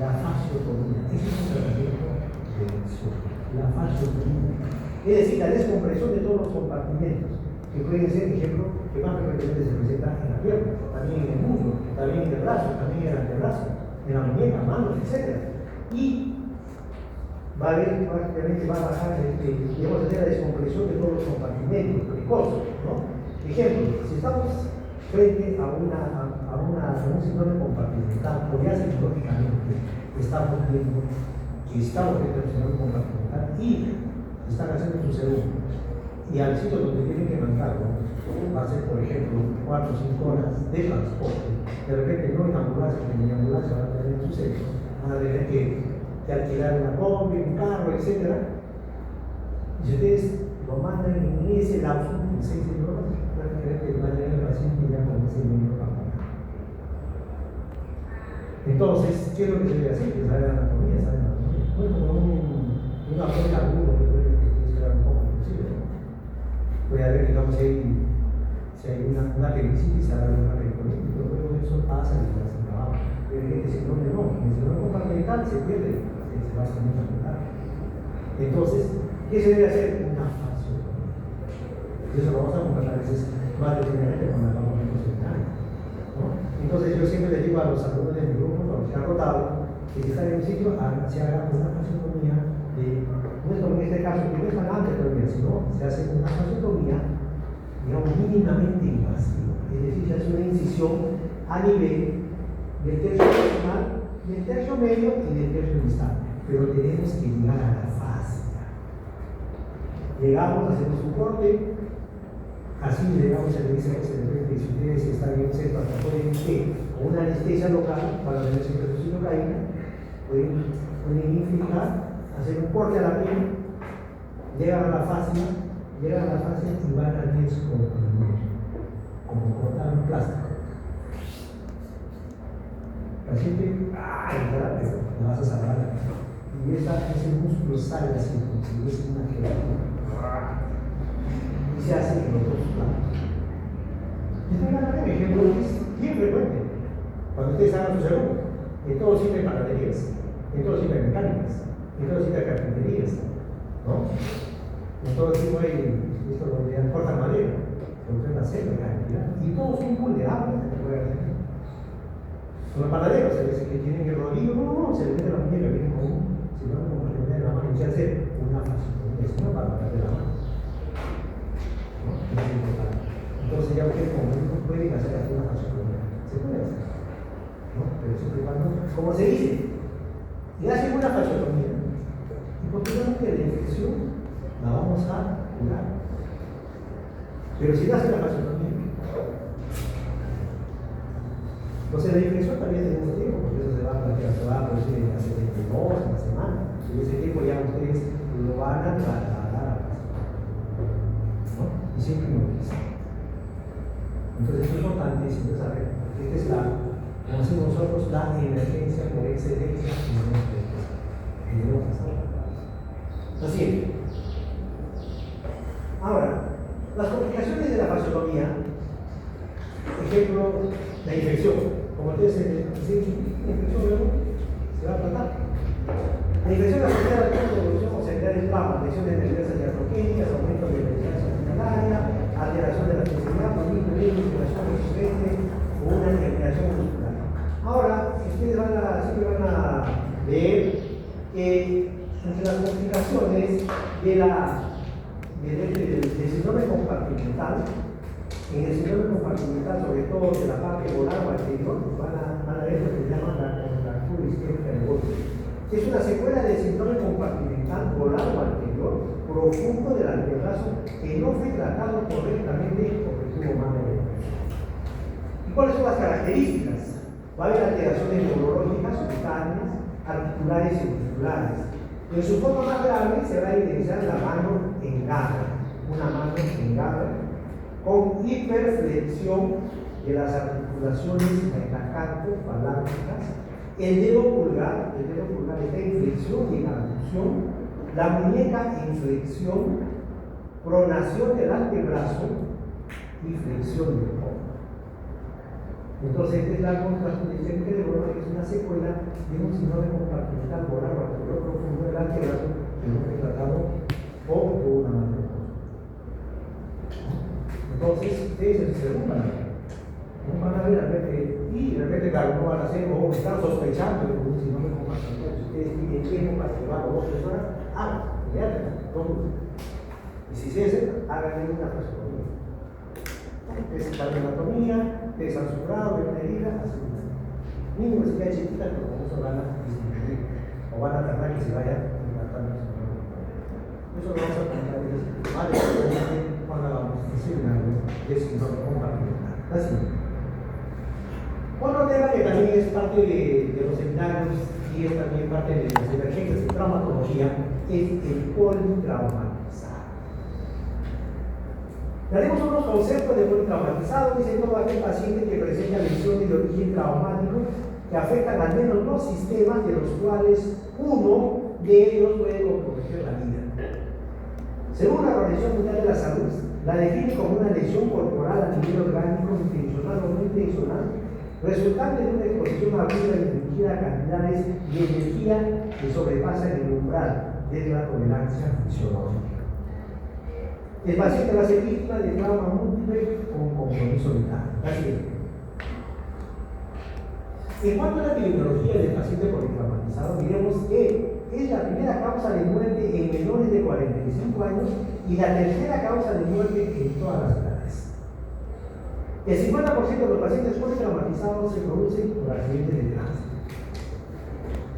la fasciotomía. Ese es un tratamiento de elección. La fasciotomía. Es decir, la descompresión de todos los compartimentos, que pueden ser, ejemplo, que más frecuentemente se presenta en la pierna, también en el muslo, también en el brazo, también en el antebrazo, en la muñeca, manos, etc. Y va a haber, prácticamente va a bajar, digamos, hacer la descompresión de todos los compartimentos precoces, ¿no? Ejemplo, si estamos frente a un síndrome compartimental, o ya psicológicamente estamos viendo que estamos frente a un síndrome compartimental y están haciendo su segundo, y al sitio donde tienen que mandarlo, va a ser, por ejemplo, 4 o 5 horas de transporte. De repente, no en ambulancia, porque en ambulancia van a tener su sexo, van a tener que alquilar una combi, un carro, etc. Y si ustedes lo mandan en ese lapso, en 6 horas, prácticamente va a tener el paciente ya con ese mismo trabajo. Entonces, ¿qué es lo que se debe hacer? Que saber anatomía, saber anatomía. Bueno, como una forma aguda que puede ser un poco imposible, ¿no? Puede haber, digamos, si hay una apendicitis, se haga una apendicitis, pero luego eso pasa y se hace trabajo. Pero en el síndrome no, en el síndrome compartimental se pierde, se va a hacer mucha cuidado. Entonces, ¿qué se debe hacer? Una fasciotomía. Eso lo vamos a conversar a veces más detenidamente cuando hablamos de seminarios, ¿no? Entonces, yo siempre les digo a los alumnos de mi grupo, a los que han rotado, que si están en un sitio, se haga una fasciotomía no es como en este caso, que no es tan amplia todavía, sino se hace una fasciotomía, digamos, mínimamente invasiva. Es decir, se hace una incisión a nivel del tercio proximal, del tercio medio y del tercio distal. Pero tenemos que llegar a la fascia. Llegamos, hacemos un corte, así llegamos a la dice que si ustedes están bien cerca, hasta pueden ir con una anestesia local para tener siempre su cilocaína, pueden infiltrar, hacer un corte a la piel, llegan a la fascia y van a descomprimir, como cortar un plástico. El paciente, le vas a salvar y ese músculo sale así, como si fuese una gelatina, y se hace en los dos lados. Esto es un ejemplo que es bien frecuente. Cuando ustedes hagan su segundo, en todo sirve panaderías, en todo sirve mecánicas, en todo sirve carpinterías, ¿no? En todo tipo hay esto donde cortan madera, donde la selva, y todos son vulnerables a que pueda hacer. Son los panaderos, se dice que tienen el rodillo, no, se le mete la muñeca, viene con un, si no, como le mete la mano y se hace una fascitomía, es una para de la mano. ¿No? Es importante. Entonces ya ustedes como médicos pueden hacer así una fascitomía. Se puede hacer. ¿No? Pero siempre y cuando, como se dice, y hacen una fascitomía. Y posteriormente la infección la vamos a curar. Pero si no hacen la fascitomía, entonces la infección también tenemos tiempo, porque eso se va a producir en la 72, en la semana. Y ese tiempo ya ustedes lo van a trasladar a casa. ¿No? Y siempre inmovilizar. Entonces es importantísimo saber que esta es la, como decimos nosotros, la emergencia por excelencia en nuestra empresa. Que debemos hacer. Así es. Ahora, las complicaciones de la fascitomía, ejemplo, la infección. Como ustedes dicen, la infección luego se va a tratar. La infección asociada al punto de evolución o central del trauma, lesiones nerviosas iatrogénicas, aumento de resistencia hospitalaria, alteración de la sensibilidad, dominio de inflamación recurrente o una degeneración muscular. Ahora, ustedes siempre van a ver que entre las complicaciones del síndrome compartimental, en el síndrome compartimental, sobre todo de la parte volar o anterior, van a ver lo que se llama la contractura isquémica del golpe. Es una secuela del síndrome compartimental volar o anterior profundo del antebrazo que no fue tratado correctamente porque tuvo mala evolución. ¿Y cuáles son las características? Va a haber alteraciones neurológicas, cutáneas, articulares y musculares. En su forma más grave se va a evidenciar la mano en garra, una mano en garra, con hiperflexión de las articulaciones metacarpo-falángicas, el dedo pulgar está en flexión y en abducción, la muñeca en flexión, pronación del antebrazo y flexión del hombro. Entonces, esta es la contractura isquémica del golpe, que es una secuela de un síndrome compartimental volar o anterior profundo del antebrazo que no fue tratado o tuvo una mala evolución. Entonces, ustedes se van a ver. No van a ver de repente, claro, no van a hacer o están sospechando de un síndrome compartimental. Si ustedes tienen tiempo para llevar 2 o 3 horas, hagan, todo. Y si se hacen, háganle una fascitomía. Ustedes están en anatomía, ustedes han suturado de una herida, así. Mínimo si queda chiquita, pero con eso van a disminuir o van a tratar que se vaya impactando. Eso lo vamos a contar más de cuando hagamos el seminario de síndrome compartimental. Así. Otro tema que también es parte de los seminarios y es también parte de las emergencias de traumatología es el politraumatizado. Daremos unos conceptos de politraumatizado. Dice todo aquel paciente que presenta lesiones de origen traumático que afectan al menos 2 sistemas, de los cuales uno de ellos puede comprometer la vida. Según la Organización Mundial de la Salud, la define como una lesión corporal a nivel orgánico intencional o no intencional, resultante de una exposición aguda dirigida a cantidades de energía que sobrepasan el umbral de la tolerancia fisiológica. El paciente va a ser víctima de trauma múltiple con compromiso vital. Así es. En cuanto a la epidemiología del paciente politraumatizado, diremos que es la primera causa de muerte en menores de 45 años y la tercera causa de muerte en todas las edades. El 50% de los pacientes politraumatizados se producen por accidentes de tránsito.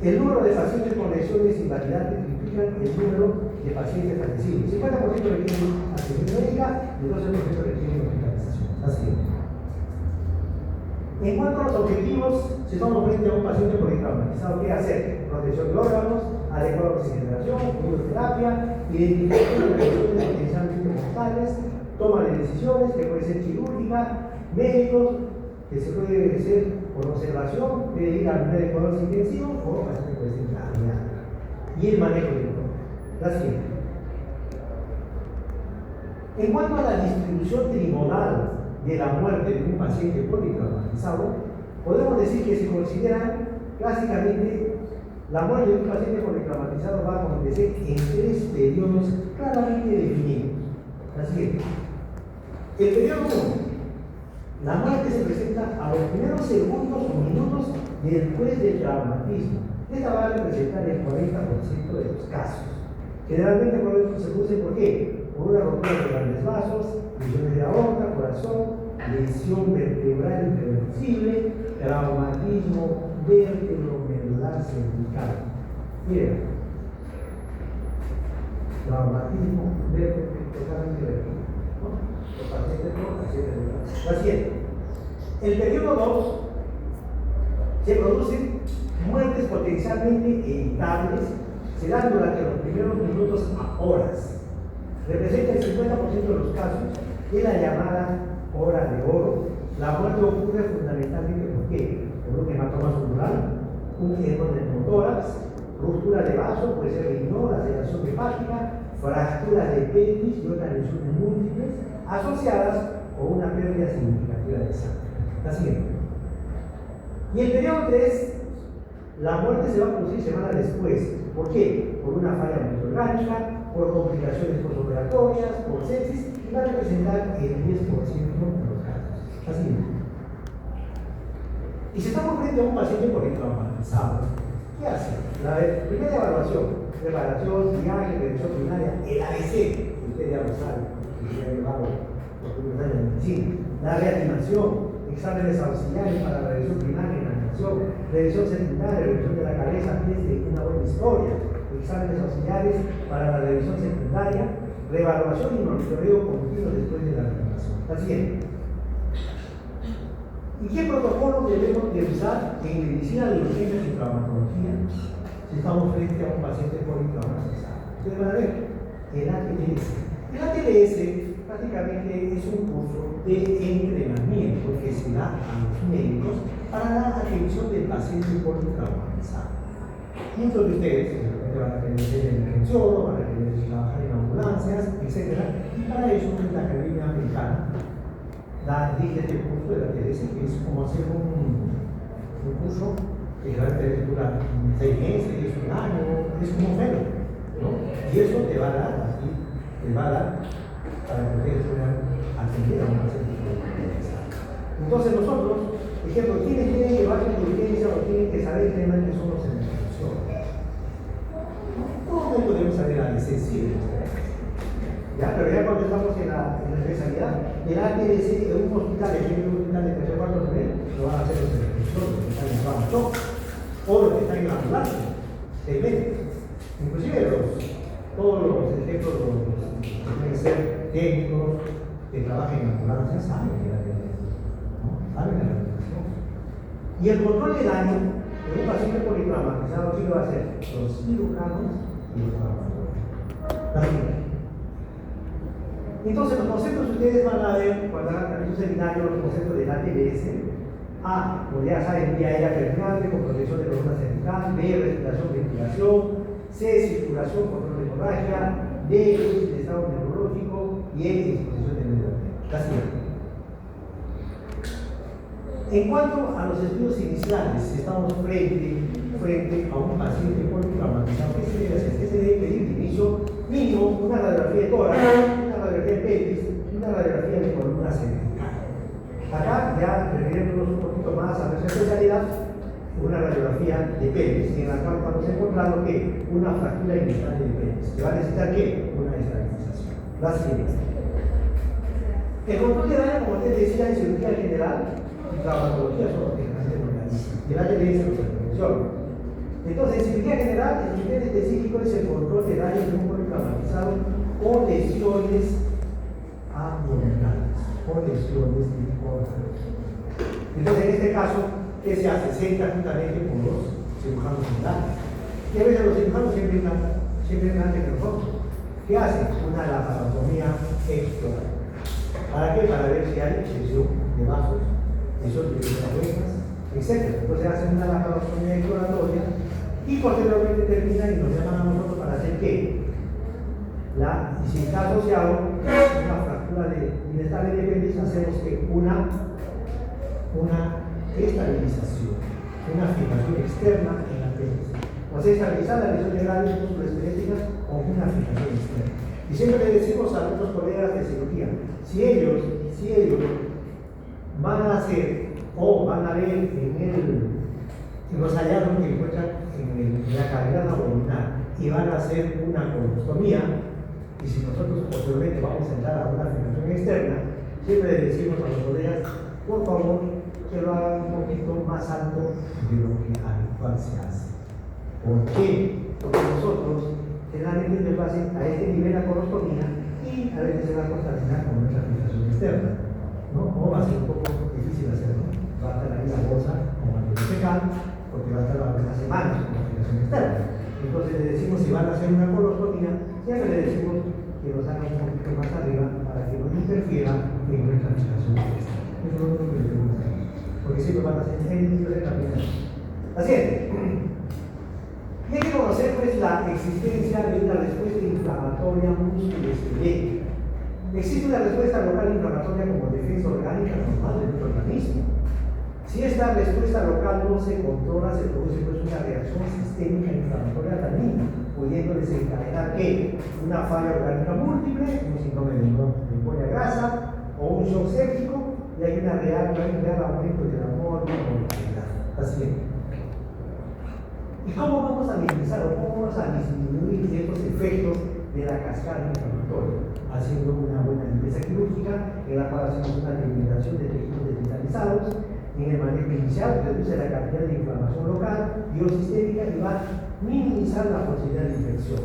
El número de pacientes con lesiones invalidantes triplica el número de pacientes fallecidos. El 50% requieren atención médica y el 12% requieren hospitalización. Así es. En cuanto a los objetivos, si estamos frente a un paciente politraumatizado, ¿qué hacer? Protección de órganos, adecuada oxigenación, quimioterapia, identificación de lesiones potencialmente mortales, toma de decisiones que puede ser quirúrgica, médicos que se puede hacer por observación, puede ir al médico intensivo o paciente puede ser cardiaco. Y el manejo del dolor. La siguiente. En cuanto a la distribución trimodal de la muerte de un paciente politraumatizado, podemos decir que se considera clásicamente la muerte de un paciente politraumatizado va a acontecer en 3 periodos claramente definidos. Así es. El periodo 1 La muerte se presenta a los primeros segundos o minutos después del traumatismo. Esta va a representar el 40% de los casos. Generalmente se produce ¿por qué? Por una rotura de grandes vasos, lesiones de aorta, corazón, lesión vertebral irreversible, traumatismo vertebromedular cervical. Miren, traumatismo vertebromedular cervical. Los pacientes con accidentes de trabajo. La siguiente. El periodo 2 se producen muertes potencialmente evitables, se dan durante los primeros minutos a horas. Representa el 50% de los casos de la llamada hora de oro. La muerte ocurre fundamentalmente ¿por qué? Por un hematoma cerebral, un edema del motórax, ruptura de vaso, puede ser riñón, laceración hepática, fracturas de pelvis y otras lesiones múltiples asociadas con una pérdida significativa de sangre. La siguiente. Y el periodo 3, la muerte se va a producir semanas después. ¿Por qué? Por una falla multiorgánica, por complicaciones postoperatorias, por sepsis, y va a representar el 10% de los casos. La siguiente. Y si estamos frente a un paciente politraumatizado, ¿qué hace? La primera evaluación, preparación, viaje, prevención primaria, el ABC, que usted ya lo sabe, que ya ha llevado los primeros años de medicina, la reanimación, exámenes auxiliares para la revisión primaria y la revisión, revisión secundaria, revisión de la cabeza, pies de una buena historia, exámenes auxiliares para la revisión secundaria, reevaluación y monitoreo continuo después de la reanimación. La siguiente. ¿Y qué protocolos debemos de usar en medicina de urgencias y traumatología si estamos frente a un paciente politraumatizado? Ustedes van a ver el ATLS. El ATLS prácticamente es un curso de entrenamiento que se da a los médicos para la atención del paciente politraumatizado. Muchos de ustedes van a tener ser emergenciólogo, van a tener que trabajar en ambulancias, etc. Y para eso la Academia Americana dije este curso de la TDS, que es como hacer un curso que generalmente dura 6 meses, un año, es como un medio, ¿no? Y eso te va a dar, así, te va a dar para que ustedes puedan atender a un paciente politraumatizado. Entonces nosotros, por ejemplo, ¿quiénes tienen que llevar su urgencia o tienen que saber qué son los emergenciólogos? Todos podemos saber a licencia. Ya, pero ya cuando estamos en la especialidad, el ATS en un hospital, en un hospital de tercer o cuarto nivel, lo van a hacer los emergenciólogos que están en el trabajo, o los que están en la ambulancia, inclusive todos los ejemplos, que pueden ser técnicos que trabajan en ambulancia, saben que la ¿no? Saben la rehabilitación. Y el control de daño en un paciente politraumatizado, ¿qué lo va a hacer? Los cirujanos y los traumatólogos. Entonces, los conceptos que ustedes van a ver cuando hagan un seminario, los conceptos del ATLS: A, como ya saben, vía aérea permeable con protección de la columna cervical; B, respiración, ventilación; C, circulación, control de hemorragia; D, crisis de estado neurológico; y E, disposición de medio ambiente. La siguiente. En cuanto a los estudios iniciales, estamos frente a un paciente politraumatizado. ¿Qué se debe hacer? ¿Qué se debe pedir de inicio? Mínimo una radiografía de tórax, una radiografía de pelvis y una radiografía de columna cervical. Acá, ya refiriéndonos un poquito más a nuestra especialidad, una radiografía de pelvis, en la cual vamos encontrando que una fractura inestable de pelvis, que va a necesitar ¿qué? Una estabilización. La siguiente. El control de daño, como usted decía, en cirugía general y traumatología son los que generalmente nos realizan. Y el ATLS los intervenciones. Entonces, en cirugía general, el nivel específico es el control de daño de un politraumatizado o lesiones abdominales, o lesiones importantes. Entonces, en este caso, ¿qué se hace? Se entra juntamente con los cirujanos generales. Y a veces los cirujanos siempre entran antes que nosotros. ¿Qué hacen? Una laparotomía explorativa. ¿Para qué? Para ver si hay lesión de vasos, lesión de venas, etc. Entonces hacen una laparotomía exploratoria y posteriormente terminan y nos llaman a nosotros para hacer ¿qué? Y si está asociado una fractura inestable de pelvis, hacemos que una estabilización, una fijación externa en la pelvis. O sea, estabilizar la lesión de grandes musculoesqueléticas con una fijación externa. Y siempre le decimos a nuestros colegas de cirugía, si ellos van a hacer o van a ver en los hallazgos que encuentran en la cavidad abdominal y van a hacer una colostomía, y si nosotros posteriormente vamos a entrar a una fijación externa, siempre le decimos a los colegas, por favor, que lo hagan un poquito más alto de lo que habitual se hace. ¿Por qué? Porque nosotros generalmente nos hacen a este nivel la colostomía y a veces se va a contaminar con nuestra fijación externa, ¿no? O va a ser un poco difícil hacerlo. Va a estar ahí la bolsa como el fecal, porque va a estar algunas semanas con la fijación externa. Entonces le decimos, si van a hacer una colostomía, siempre le decimos que los hagan un poquito más arriba para que no interfiera en nuestra fijación externa. Eso es lo único que le decimos ahí. Porque siempre van a hacer ejercicios de la primera. Así es. Y hay que conocer pues la existencia de una respuesta inflamatoria musculoesquelética. Existe una respuesta local inflamatoria como defensa orgánica normal de nuestro organismo. Si esta respuesta local no se controla, se produce pues una reacción sistémica inflamatoria dañina, pudiendo desencadenar ¿qué? Una falla orgánica múltiple, un síndrome de embolia grasa o un shock séptico, y hay un real aumento de la mortalidad. Así es. ¿Y cómo vamos a minimizar o cómo vamos a disminuir estos efectos de la cascada inflamatoria? Haciendo una buena limpieza quirúrgica, en la cual hacemos una eliminación de tejidos desvitalizados, en el manejo inicial reduce la cantidad de inflamación local y o sistémica y va a minimizar la posibilidad de infección.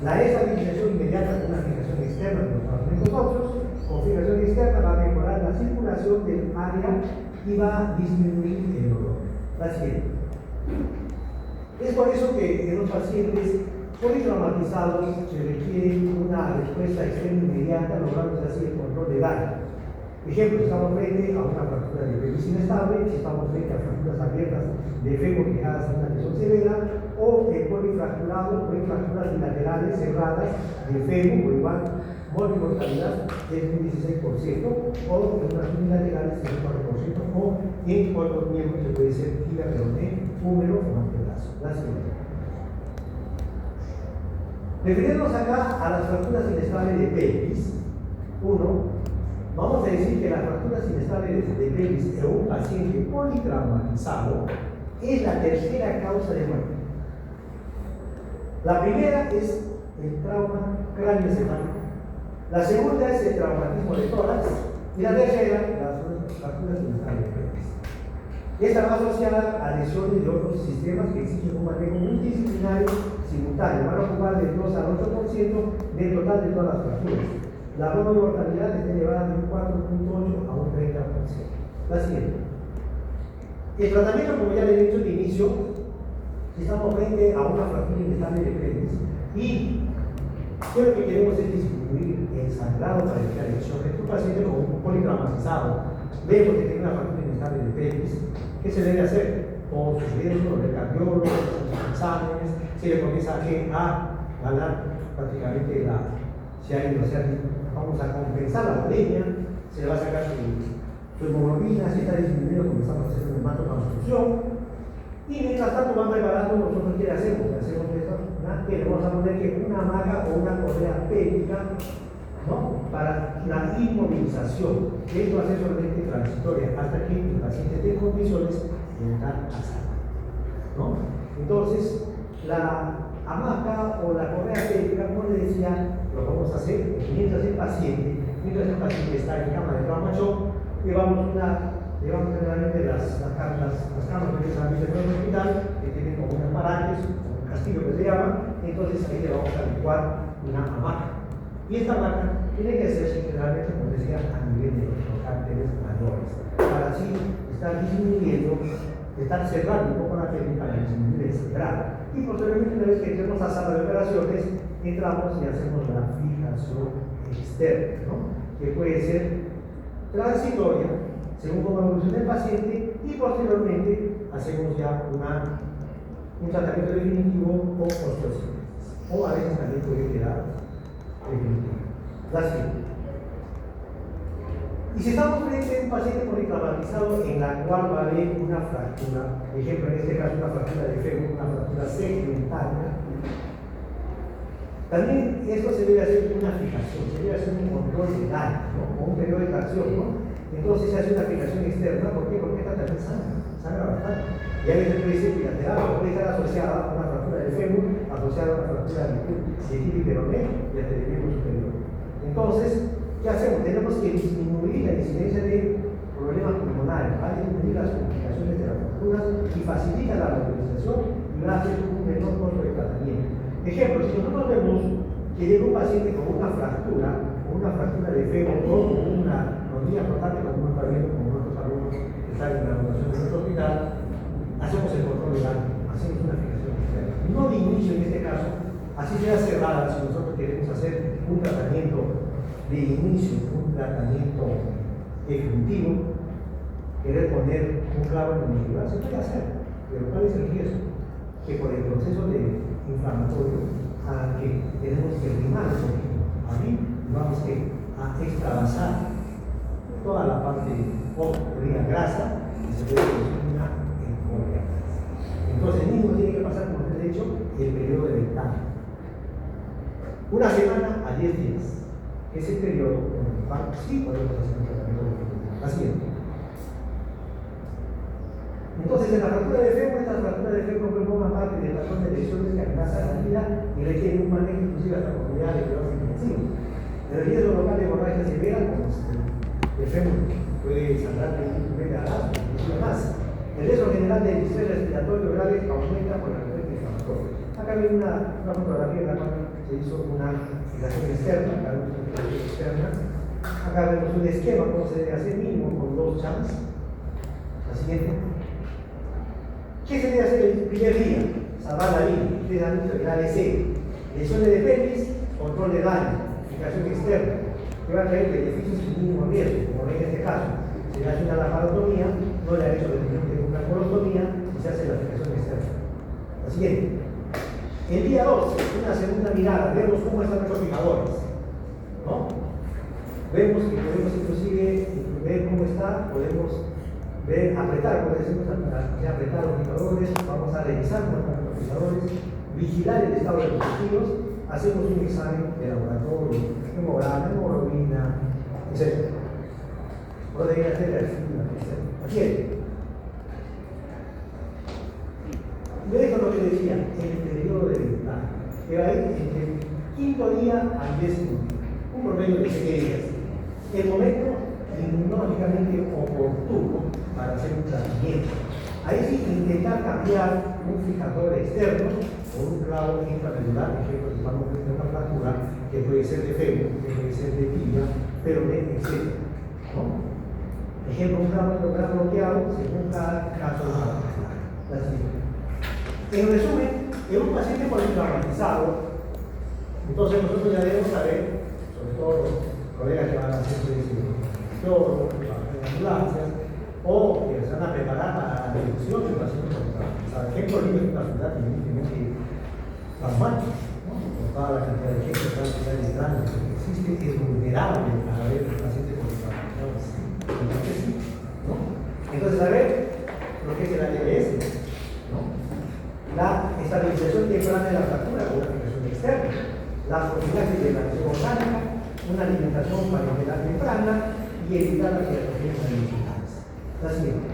La estabilización inmediata con una fijación externa de los fragmentos óseos o fijación externa va a mejorar la circulación del área y va a disminuir el dolor. Así es por eso que en los pacientes politraumatizados se requiere una respuesta externa inmediata, logrando así el control de daño. Ejemplo, estamos frente a una fractura de pelvis inestable, si estamos frente a fracturas abiertas de fémur ligadas a una lesión severa, o polifracturado o en fracturas bilaterales cerradas de fémur, o igual, mortalidad es un 16%, o en unas unilaterales es un 4%, o en otros miembros que puede ser tibia, peroné, húmero o antebrazo. La siguiente. Refiriéndonos acá a las fracturas inestables de pelvis, vamos a decir que las fracturas inestables de pelvis en un paciente politraumatizado es la tercera causa de muerte. La primera es el trauma craneoencefálico, la segunda es el traumatismo de tórax y la tercera las fracturas inestables de pelvis. Esta va asociada a lesiones de otros sistemas que exigen un manejo multidisciplinario simultáneo, van a ocupar del 2 al 8% del total de todas las fracturas. La mortalidad está elevada de un 4.8 a un 30%. La siguiente. El tratamiento, como ya le he dicho de inicio, si estamos frente a una fractura inestable de pelvis y lo que queremos es disminuir el sangrado para evitar el shock. Es un paciente con un politraumatizado, vemos que tiene una fractura inestable de pelvis, ¿qué se debe hacer? O sus riesgos del cardiólogo, sus exámenes, si le comienza a ganar prácticamente si hay vamos a compensar la bulimia, se le va a sacar su hemoglobina, si está disminuyendo, comenzamos a hacer un hematotransfusión. Y mientras tanto va preparando, nosotros ¿qué hacemos? Hacemos esto, que le vamos a poner que una hamaca o una correa pélvica, ¿no? Para la inmovilización. Esto va a ser solamente transitoria hasta que el paciente esté en condiciones de entrar a sanar, ¿no? Entonces, la hamaca o la correa pélvica, como le decía, lo vamos a hacer mientras el paciente está en cama de trauma shock, llevamos generalmente las camas que se han visto en el hospital, que tienen como unas parantes, como un castillo que se llama, entonces ahí le vamos a adecuar una hamaca. Y esta hamaca tiene que hacerse generalmente, como decía, a nivel de los trocánteres mayores, para así estar disminuyendo, estar cerrando un poco la técnica para disminuir el sangrado. Y posteriormente, una vez que entremos a sala de operaciones, entramos y hacemos la fijación externa, ¿no? Que puede ser transitoria, según cómo evoluciona el paciente, y posteriormente hacemos ya un tratamiento definitivo o osteosíntesis. O a veces también puede quedar definitivo. La siguiente. Y si estamos frente a un paciente politraumatizado en la cual va a haber una fractura, por ejemplo, en este caso una fractura de fémur, una fractura segmentaria, también esto se debe hacer una fijación, se debe hacer un control de daño, ¿no? O un periodo de tracción, ¿no? Entonces se hace una aplicación externa. ¿Por qué? Porque esta también sangra bastante. Y a veces puede ser bilateral, puede estar asociada a una fractura del fémur, asociada a una fractura de Achilles peroné y hasta el miembro superior. Entonces, ¿qué hacemos? Tenemos que disminuir la incidencia de problemas pulmonares, va a disminuir las complicaciones de las fracturas y facilita la rehabilitación y va a hacer un menor costo de tratamiento. Ejemplo, si nosotros vemos que llega un paciente con una fractura de fémur o con una rodilla flotante, como uno está viendo, como otros alumnos que están en la rotación de nuestro hospital, hacemos el control legal, hacemos una fijación externa. No de inicio en este caso, así sea cerrada, si nosotros queremos hacer un tratamiento de inicio, un tratamiento definitivo, querer poner un clavo en la muscular, se puede hacer, pero ¿cuál es el riesgo? Que por el proceso de inflamatorio, a que tenemos que limar un poquito, a mí vamos a extravasar toda la parte de grasa y se puede producir una embolia. Entonces el mismo tiene que pasar, como les he dicho, el periodo de ventana. Una semana a 10 días. Es el periodo en el cual sí podemos hacer un tratamiento de la siguiente. Entonces, en la fractura de fémur, esta fractura de fémur forma parte del patrón de lesiones que amenazan la vida y requieren un manejo inclusive hasta con unidades de cuidados intensivos. El riesgo local de hemorragia severa, como el fémur puede sangrar de alas, inclusive más. El riesgo general de distrés respiratorio grave aumenta por la respuesta inflamatoria. Acá hay una fotografía en la cual se hizo una fijación externa, acá vemos un esquema como se debe hacer mínimo con 2 chams. La siguiente. ¿Qué se debe hacer el primer día? Salvar la vida. Ustedes han visto el ABC. Lesiones de pelvis, control de daño, fijación externa, que va a traer beneficios sin mínimo riesgo, como en este caso. Se le hace una laparotomía, no le ha hecho una colostomía y se hace la fijación externa. La siguiente. El día 2, una segunda mirada, vemos cómo están nuestros fijadores, ¿no? Vemos que podemos inclusive ver cómo está, podemos ver, apretar, por ejemplo, apretar los fijadores, vamos a revisar cómo están los fijadores, vigilar el estado de los tejidos, hacemos un examen de laboratorio, hemograma, hemoglobina, etc. Podría hacer la Así es. Yo dejo lo que decía, en el periodo de ventana, que va a ir entre el 5.º día al 10.º día, un promedio de 7 días. El momento inmunológicamente oportuno para hacer un tratamiento. Ahí sí, intentar cambiar un fijador externo por un clavo intramedular, ejemplo, si vamos a tener una fractura que puede ser de fémur, que puede ser de tibia, pero de etc. ¿No? Ejemplo, un clavo bloqueado según cada caso de la fractura. En resumen, en un paciente politraumatizado, entonces nosotros ya debemos saber, sobre todo los colegas que van a hacer psicólogos, que van a hacer ambulancias, o que se van a preparar para la ejecución de un paciente politraumatizado. Ejemplo, Lima es una ciudad evidentemente traumática, ¿no? Por toda la cantidad de gente que está que existe, es vulnerable a ver un paciente politraumatizado. Entonces, sí, ¿no? Entonces, a ver lo que es el ALS, ¿no? La estabilización temprana de la fractura o una fijación externa, la profilaxis de la lesión orgánica, una alimentación parenteral temprana y evitar las queratógenas digitales. La siguiente.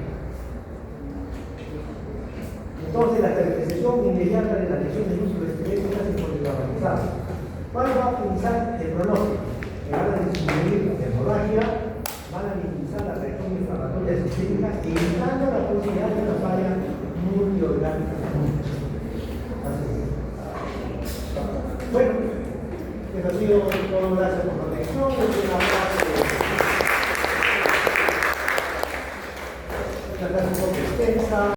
Entonces, la estabilización inmediata de las lesiones musculoesqueléticas y politraumatizadas. ¿Cuál va a optimizar el pronóstico? Que van a disminuir la hemorragia, van a minimizar la reacción inflamatoria sistémica, evitando la posibilidad de una falla multiorgánica. Bueno, eso ha sido todo. Gracias por la atención. Una clase un poco extensa.